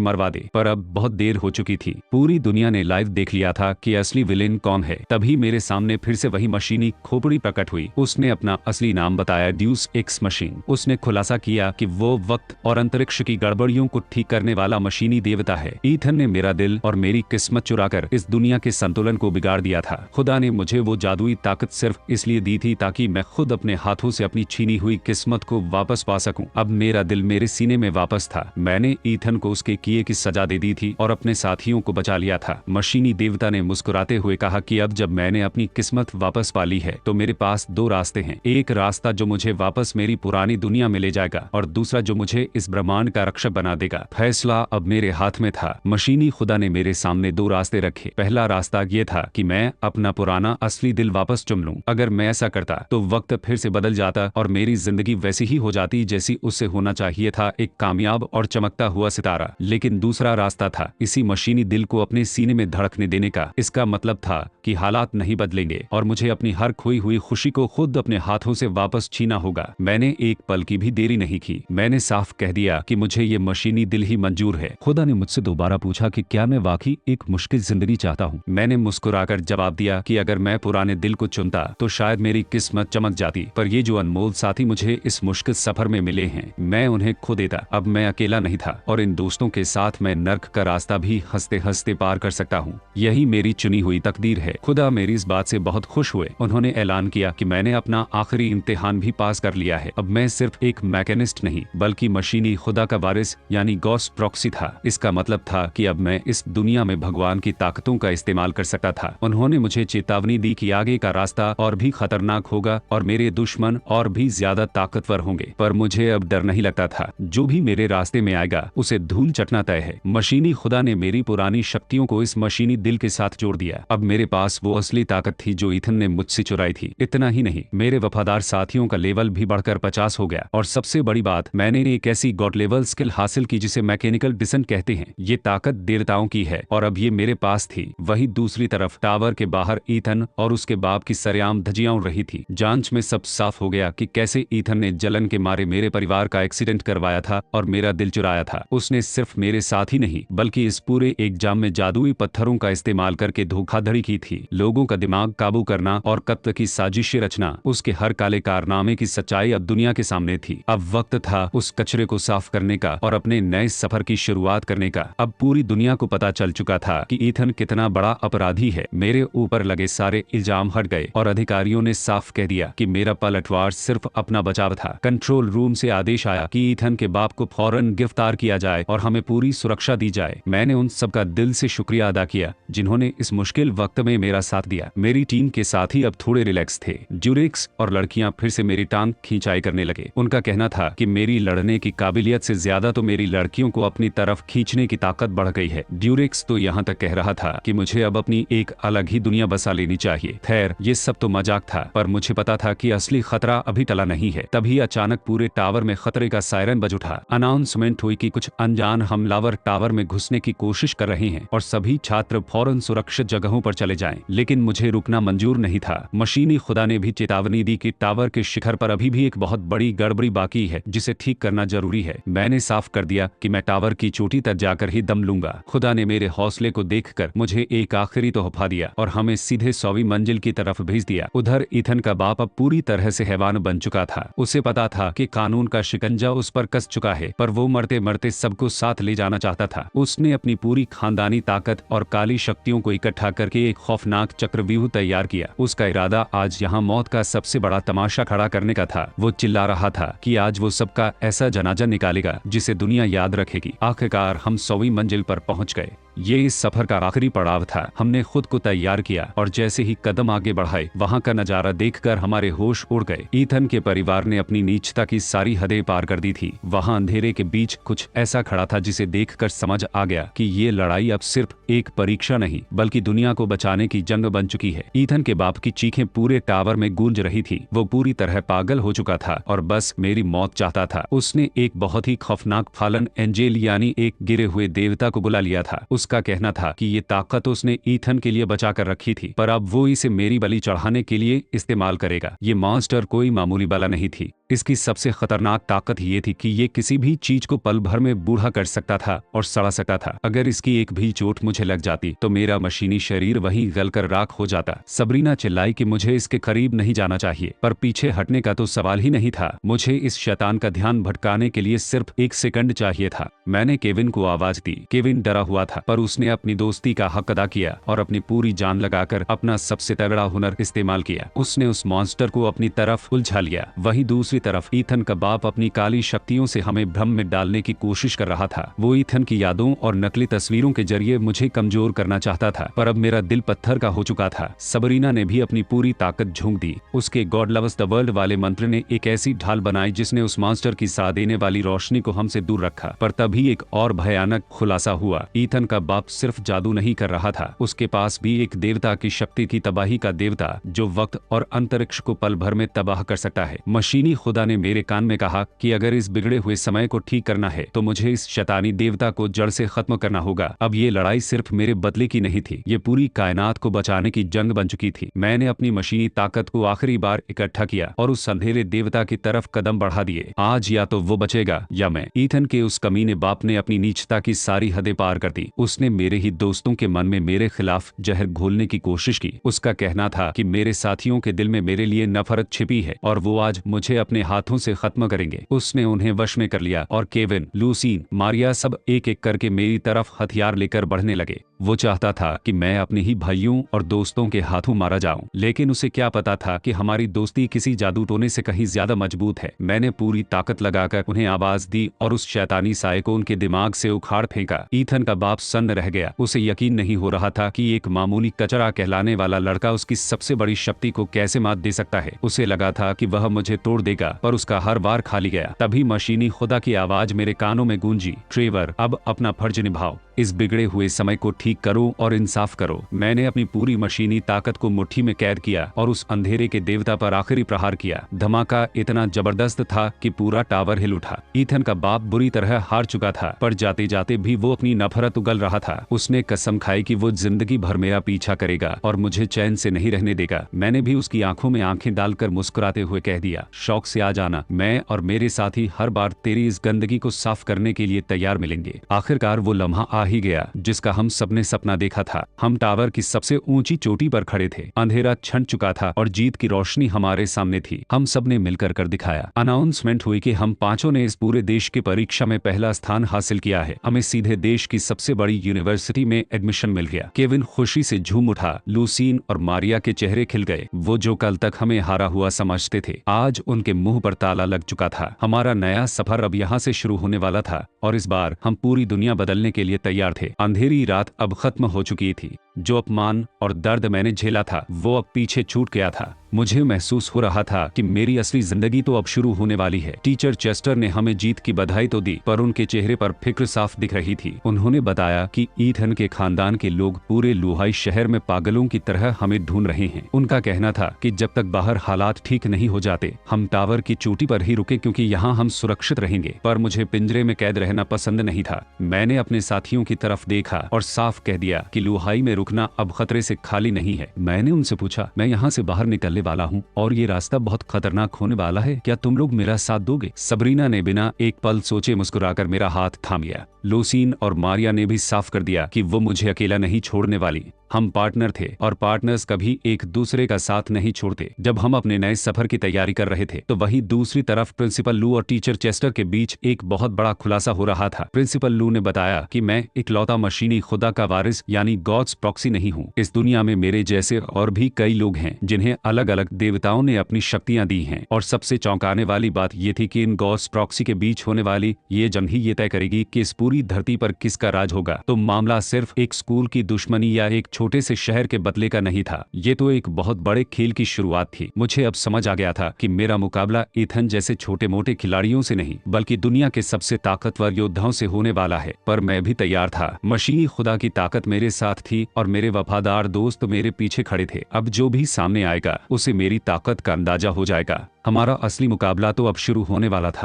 मरवा दे। पर अब बहुत देर हो चुकी थी। पूरी दुनिया ने लाइव देख लिया था कि असली विलेन कौन है। तभी मेरे सामने फिर से वही मशीनी खोपड़ी प्रकट हुई। उसने अपना असली नाम बताया, ड्यूस एक्स मशीन। उसने खुलासा किया कि वो वक्त और अंतरिक्ष की गड़बड़ियों को ठीक करने वाला मशीनी देवता है। ईथन ने मेरा दिल और मेरी किस्मत चुराकर इस दुनिया के संतुलन को बिगाड़ दिया था। खुदा ने मुझे वो जादुई ताकत सिर्फ इसलिए दी थी ताकि मैं खुद अपने हाथों से अपनी छीनी हुई किस्मत को वापस पा सकूं। अब मेरा दिल मेरे सीने में वापस था। मैंने ईथन को उसके किए की सजा दे दी थी और अपने साथियों को बचा लिया था। मशीनी देवता ने मुस्कुराते हुए कहा कि अब जब मैंने अपनी किस्मत वापस पा ली है तो मेरे पास दो रास्ते हैं। एक रास्ता जो मुझे वापस मेरी पुरानी दुनिया में ले जाएगा और दूसरा जो मुझे इस ब्रह्मांड का रक्षक बना देगा। फैसला अब मेरे हाथ में था। मशीनी खुदा ने मेरे सामने दो रास्ते रखे। पहला रास्ता ये था कि मैं अपना पुराना असली दिल वापस चुन लूं। अगर मैं ऐसा करता तो वक्त फिर से बदल जाता और मेरी जिंदगी वैसी ही हो जाती जैसी उससे होना चाहिए था, एक कामयाब और चमकता हुआ सितारा। लेकिन दूसरा रास्ता था इसी मशीनी दिल को अपने सीने में धड़कने देने का। इसका मतलब था कि हालात नहीं बदलेंगे और मुझे अपनी हर खोई हुई खुशी को खुद अपने हाथों से वापस छीना होगा। मैंने एक पल की भी देरी नहीं की। मैंने साफ कह दिया कि मुझे ये मशीनी दिल ही मंजूर है। खुदा ने मुझसे दोबारा पूछा कि क्या मैं वाकई एक मुश्किल जिंदगी चाहता हूँ। मैंने मुस्कुराकर जवाब दिया कि अगर मैं पुराने दिल को चुनता तो शायद मेरी किस्मत चमक जाती, पर ये जो अनमोल साथी मुझे इस मुश्किल सफर में मिले हैं मैं उन्हें खो देता। अब मैं अकेला नहीं था और इन दोस्तों के साथ मैं नर्क का रास्ता भी हंसते हंसते पार कर सकता हूँ। यही मेरी चुनी हुई तकदीर है। खुदा मेरी इस बात से बहुत खुश हुए। उन्होंने ऐलान किया कि मैंने अपना आखिरी इम्तिहान भी पास कर लिया है। अब मैं सिर्फ एक मैकेनिस्ट नहीं बल्कि मशीनी खुदा का वारिस यानी गॉस प्रॉक्सी था। इसका मतलब था कि अब मैं इस दुनिया में भगवान की ताकतों का इस्तेमाल कर सकता था। उन्होंने मुझे चेतावनी दी कि आगे का रास्ता और भी खतरनाक होगा और मेरे दुश्मन और भी ज्यादा ताकतवर होंगे, पर मुझे अब डर नहीं लगता था। जो भी मेरे रास्ते में आएगा उसे धूल चटना तय है। मशीनी खुदा ने मेरी पुरानी शक्तियों को इस मशीनी दिल के साथ जोड़ दिया। अब मेरे पास वो असली ताकत थी जो ईथन ने मुझसे चुराई थी। इतना ही नहीं, मेरे वफादार साथियों का लेवल भी बढ़कर 50 हो गया और सबसे बड़ी बात, मैंने एक ऐसी गॉड लेवल स्किल हासिल की जिसे मैकेनिकल डिसेंट कहते हैं। ये ताकत देवताओं की है और अब ये मेरे पास थी। वही दूसरी तरफ टावर के बाहर ईथन और उसके बाप की सरेआम धजियां उड़ रही थी। जांच में सब साफ हो गया कि कैसे ईथन ने जलन के मारे मेरे परिवार का एक्सीडेंट करवाया था और मेरा दिल चुराया था। उसने सिर्फ मेरे साथ ही नहीं बल्कि इस पूरे एग्जाम में जादुई पत्थरों का इस्तेमाल करके धोखाधड़ी की थी। लोगों का दिमाग काबू करना और कत्ल की साजिशें रचना। उसके हर काले कारनामे की सच्चाई अब दुनिया के सामने थी। अब वक्त था उस कचरे को साफ करने का और अपने नए सफर की शुरुआत करने का। अब पूरी दुनिया को पता चल चुका था कि ईथन कितना बड़ा अपराधी है। मेरे ऊपर लगे सारे इल्जाम हट गए और अधिकारियों ने साफ कह दिया कि मेरा पलटवार सिर्फ अपना बचाव था। कंट्रोल रूम से आदेश आया कि ईथन के बाप को फौरन गिरफ्तार किया जाए और हमें पूरी सुरक्षा दी जाए। मैंने उन सबका दिल से शुक्रिया अदा किया जिन्होंने इस मुश्किल वक्त में मेरा साथ दिया। मेरी टीम के साथी अब थोड़े रिलैक्स थे। ड्यूरेक्स और लड़कियां फिर से मेरी टांग खींचाई करने लगे। उनका कहना था कि मेरी लड़ने की काबिलियत से ज्यादा तो मेरी लड़कियों को अपनी तरफ खींचने की ताकत बढ़ गई है। ड्यूरेक्स तो यहाँ तक कह रहा था कि मुझे अब अपनी एक अलग ही दुनिया बसा लेनी चाहिए। खैर, ये सब तो मजाक था, पर मुझे मुझे पता था कि असली खतरा अभी टला नहीं है। तभी अचानक पूरे टावर में खतरे का सायरन बज उठा। अनाउंसमेंट हुई कि कुछ अनजान हमलावर टावर में घुसने की कोशिश कर रहे हैं और सभी छात्र फौरन सुरक्षित जगहों पर चले जाएं। लेकिन मुझे रुकना मंजूर नहीं था। मशीनी खुदा ने भी चेतावनी दी कि टावर के शिखर पर अभी भी एक बहुत बड़ी गड़बड़ी बाकी है जिसे ठीक करना जरूरी है। मैंने साफ कर दिया कि मैं टावर की चोटी तक जाकर ही दम लूंगा। खुदा ने मेरे हौसले को देखकर मुझे एक आखिरी तोहफा दिया और हमें सीधे 100वीं मंजिल की तरफ भेज दिया। उधर ईथन का बाप अब पूरी तरह से हैवान बन चुका था। उसे पता था कि कानून का शिकंजा उस पर कस चुका है, पर वो मरते मरते सबको साथ ले जाना चाहता था। उसने अपनी पूरी खानदानी ताकत और काली शक्तियों को इकट्ठा करके एक खौफनाक चक्रव्यूह तैयार किया। उसका इरादा आज यहाँ मौत का सबसे बड़ा तमाशा खड़ा करने का था। वो चिल्ला रहा था कि आज वो सबका ऐसा जनाजा निकालेगा जिसे दुनिया याद रखेगी। आखिरकार हम 100वीं मंजिल पर पहुंच गए। ये इस सफर का आखिरी पड़ाव था। हमने खुद को तैयार किया और जैसे ही कदम आगे बढ़ाए, वहाँ का नजारा देखकर हमारे होश उड़ गए। ईथन के परिवार ने अपनी नीचता की सारी हदें पार कर दी थी। वहाँ अंधेरे के बीच कुछ ऐसा खड़ा था जिसे देखकर समझ आ गया कि ये लड़ाई अब सिर्फ एक परीक्षा नहीं बल्कि दुनिया को बचाने की जंग बन चुकी है। ईथन के बाप की चीखें पूरे टावर में गूंज रही थी। वो पूरी तरह पागल हो चुका था और बस मेरी मौत चाहता था। उसने एक बहुत ही खौफनाक फालन एंजेल यानी एक गिरे हुए देवता को बुला लिया था। उसका कहना था कि ये ताकत उसने ईथन के लिए बचा कर रखी थी, पर अब वो इसे मेरी बलि चढ़ाने के लिए इस्तेमाल करेगा। ये मॉन्स्टर कोई मामूली बला नहीं थी। इसकी सबसे खतरनाक ताकत ये थी कि ये किसी भी चीज को पल भर में बूढ़ा कर सकता था और सड़ा सकता था। अगर इसकी एक भी चोट मुझे लग जाती तो मेरा मशीनी शरीर वहीं गलकर राख हो जाता। सबरीना चिल्लाई कि मुझे इसके करीब नहीं जाना चाहिए, पर पीछे हटने का तो सवाल ही नहीं था। मुझे इस शैतान का ध्यान भटकाने के लिए सिर्फ 1 सेकंड चाहिए था। मैंने केविन को आवाज दी। केविन डरा हुआ था, पर उसने अपनी दोस्ती का हक अदा किया और अपनी पूरी जान लगाकर अपना सबसे तगड़ा हुनर इस्तेमाल किया। उसने उस मॉन्स्टर को अपनी तरफ उलझा लिया। वहीं दूसरी तरफ ईथन का बाप अपनी काली शक्तियों से हमें भ्रम में डालने की कोशिश कर रहा था। वो ईथन की यादों और नकली तस्वीरों के जरिए मुझे कमजोर करना चाहता था, पर अब मेरा दिल पत्थर का हो चुका था। सबरीना ने भी अपनी पूरी ताकत झोंक दी। उसके गॉड लव्स द वर्ल्ड वाले मंत्र ने एक ऐसी ढाल बनाई जिसने उस मॉन्स्टर की साथ देने वाली रोशनी को हमसे दूर रखा। पर तभी एक और भयानक खुलासा हुआ। ईथन का बाप सिर्फ जादू नहीं कर रहा था, उसके पास भी एक देवता की शक्ति थी, तबाही का देवता जो वक्त और अंतरिक्ष को पल भर में तबाह कर सकता है। मशीनी खुदा ने मेरे कान में कहा कि अगर इस बिगड़े हुए समय को ठीक करना है तो मुझे इस शैतानी देवता को जड़ से खत्म करना होगा। अब ये लड़ाई सिर्फ मेरे बदले की नहीं थी, ये पूरी कायनात को बचाने की जंग बन चुकी थी। मैंने अपनी मशीनी ताकत को आखिरी बार इकट्ठा किया और उस अंधेरे देवता की तरफ कदम बढ़ा दिए। आज या तो वो बचेगा या मैं। ईथन के उस कमीने बाप ने अपनी नीचता की सारी हदें पार कर दी। उसने मेरे ही दोस्तों के मन में मेरे खिलाफ जहर घोलने की कोशिश की। उसका कहना था कि मेरे साथियों के दिल में मेरे लिए नफरत छिपी है और वो आज मुझे अपने हाथों से खत्म करेंगे। उसने उन्हें वश में कर लिया और केविन, लूसीन, मारिया सब एक एक करके मेरी तरफ हथियार लेकर बढ़ने लगे। वो चाहता था कि मैं अपने ही भाइयों और दोस्तों के हाथों मारा जाऊं, लेकिन उसे क्या पता था कि हमारी दोस्ती किसी जादू टोने से कहीं ज्यादा मजबूत है। मैंने पूरी ताकत लगाकर उन्हें आवाज दी और उस शैतानी साये को उनके दिमाग से उखाड़ फेंका। ईथन का बाप सन्न रह गया। उसे यकीन नहीं हो रहा था कि एक मामूली कचरा कहलाने वाला लड़का उसकी सबसे बड़ी शक्ति को कैसे मात दे सकता है। उसे लगा था कि वह मुझे तोड़ देगा, पर उसका हर बार खाली गया। तभी मशीनी खुदा की आवाज मेरे कानों में गूंजी, ट्रेवर, अब अपना फर्ज निभाओ, इस बिगड़े हुए समय को ठीक करो और इंसाफ करो। मैंने अपनी पूरी मशीनी ताकत को मुट्ठी में कैद किया और उस अंधेरे के देवता पर आखिरी प्रहार किया। धमाका इतना जबरदस्त था कि पूरा टावर हिल उठा। ईथन का बाप बुरी तरह हार चुका था, पर जाते जाते भी वो अपनी नफरत उगल रहा था। उसने कसम खाई कि वो जिंदगी भर मेरा पीछा करेगा और मुझे चैन से नहीं रहने देगा। मैंने भी उसकी आंखों में आंखें डालकर मुस्कुराते हुए कह दिया, शौक से आ जाना, मैं और मेरे साथी हर बार तेरी इस गंदगी को साफ करने के लिए तैयार मिलेंगे। आखिरकार वो लम्हा आ ही गया जिसका हम सबने सपना देखा था। हम टावर की सबसे ऊंची चोटी पर खड़े थे। अंधेरा छंट चुका था और जीत की रोशनी हमारे सामने थी। हम सबने मिलकर कर दिखाया। अनाउंसमेंट हुई कि हम पांचों ने इस पूरे देश की परीक्षा में पहला स्थान हासिल किया है। हमें सीधे देश की सबसे बड़ी यूनिवर्सिटी में एडमिशन मिल गया। केविन खुशी से झूम उठा। लूसीन और मारिया के चेहरे खिल गए। वो जो कल तक हमें हारा हुआ समझते थे, आज उनके मुंह पर ताला लग चुका था। हमारा नया सफर अब यहाँ से शुरू होने वाला था और इस बार हम पूरी दुनिया बदलने के लिए तैयार थे। अंधेरी रात अब खत्म हो चुकी थी। जो अपमान और दर्द मैंने झेला था वो अब पीछे छूट गया था। मुझे महसूस हो रहा था कि मेरी असली जिंदगी तो अब शुरू होने वाली है। टीचर चेस्टर ने हमें जीत की बधाई तो दी, पर उनके चेहरे पर फिक्र साफ दिख रही थी। उन्होंने बताया कि ईथन के खानदान के लोग पूरे लुहाई शहर में पागलों की तरह हमें ढूंढ रहे हैं। उनका कहना था कि जब तक बाहर हालात ठीक नहीं हो जाते हम टावर की चोटी पर ही रुके, क्योंकि यहाँ हम सुरक्षित रहेंगे। पर मुझे पिंजरे में कैद रहना पसंद नहीं था। मैंने अपने साथियों की तरफ देखा और साफ कह दिया कि लुहाई में रुकना अब खतरे से खाली नहीं है। मैंने उनसे पूछा, मैं यहाँ से बाहर निकलने वाला हूँ और ये रास्ता बहुत खतरनाक होने वाला है, क्या तुम लोग मेरा साथ दोगे? सबरीना ने बिना एक पल सोचे मुस्कुराकर मेरा हाथ थाम लिया। लोसीन और मारिया ने भी साफ कर दिया कि वो मुझे अकेला नहीं छोड़ने वाली। हम पार्टनर थे और पार्टनर्स कभी एक दूसरे का साथ नहीं छोड़ते। जब हम अपने नए सफर की तैयारी कर रहे थे तो वहीं दूसरी तरफ प्रिंसिपल लू और टीचर चेस्टर के बीच एक बहुत बड़ा खुलासा हो रहा था। प्रिंसिपल लू ने बताया कि मैं इकलौता मशीनी खुदा का वारिस यानी गॉड्स प्रॉक्सी नहीं हूँ। इस दुनिया में मेरे जैसे और भी कई लोग हैं जिन्हें अलग अलग देवताओं ने अपनी शक्तियां दी हैं। और सबसे चौंकाने वाली बात ये थी कि इन गॉड्स प्रॉक्सी के बीच होने वाली ये जंग ही ये तय करेगी कि इस पूरी धरती पर किसका राज होगा। तो मामला सिर्फ एक स्कूल की दुश्मनी या एक छोटे से शहर के बदले का नहीं था, ये तो एक बहुत बड़े खेल की शुरुआत थी। मुझे अब समझ आ गया था कि मेरा मुकाबला ईथन जैसे छोटे मोटे खिलाड़ियों से नहीं बल्कि दुनिया के सबसे ताकतवर योद्धाओं से होने वाला है। पर मैं भी तैयार था। मशीनी खुदा की ताकत मेरे साथ थी और मेरे वफादार दोस्त मेरे पीछे खड़े थे। अब जो भी सामने आएगा उसे मेरी ताकत का अंदाजा हो जाएगा। हमारा असली मुकाबला तो अब शुरू होने वाला था।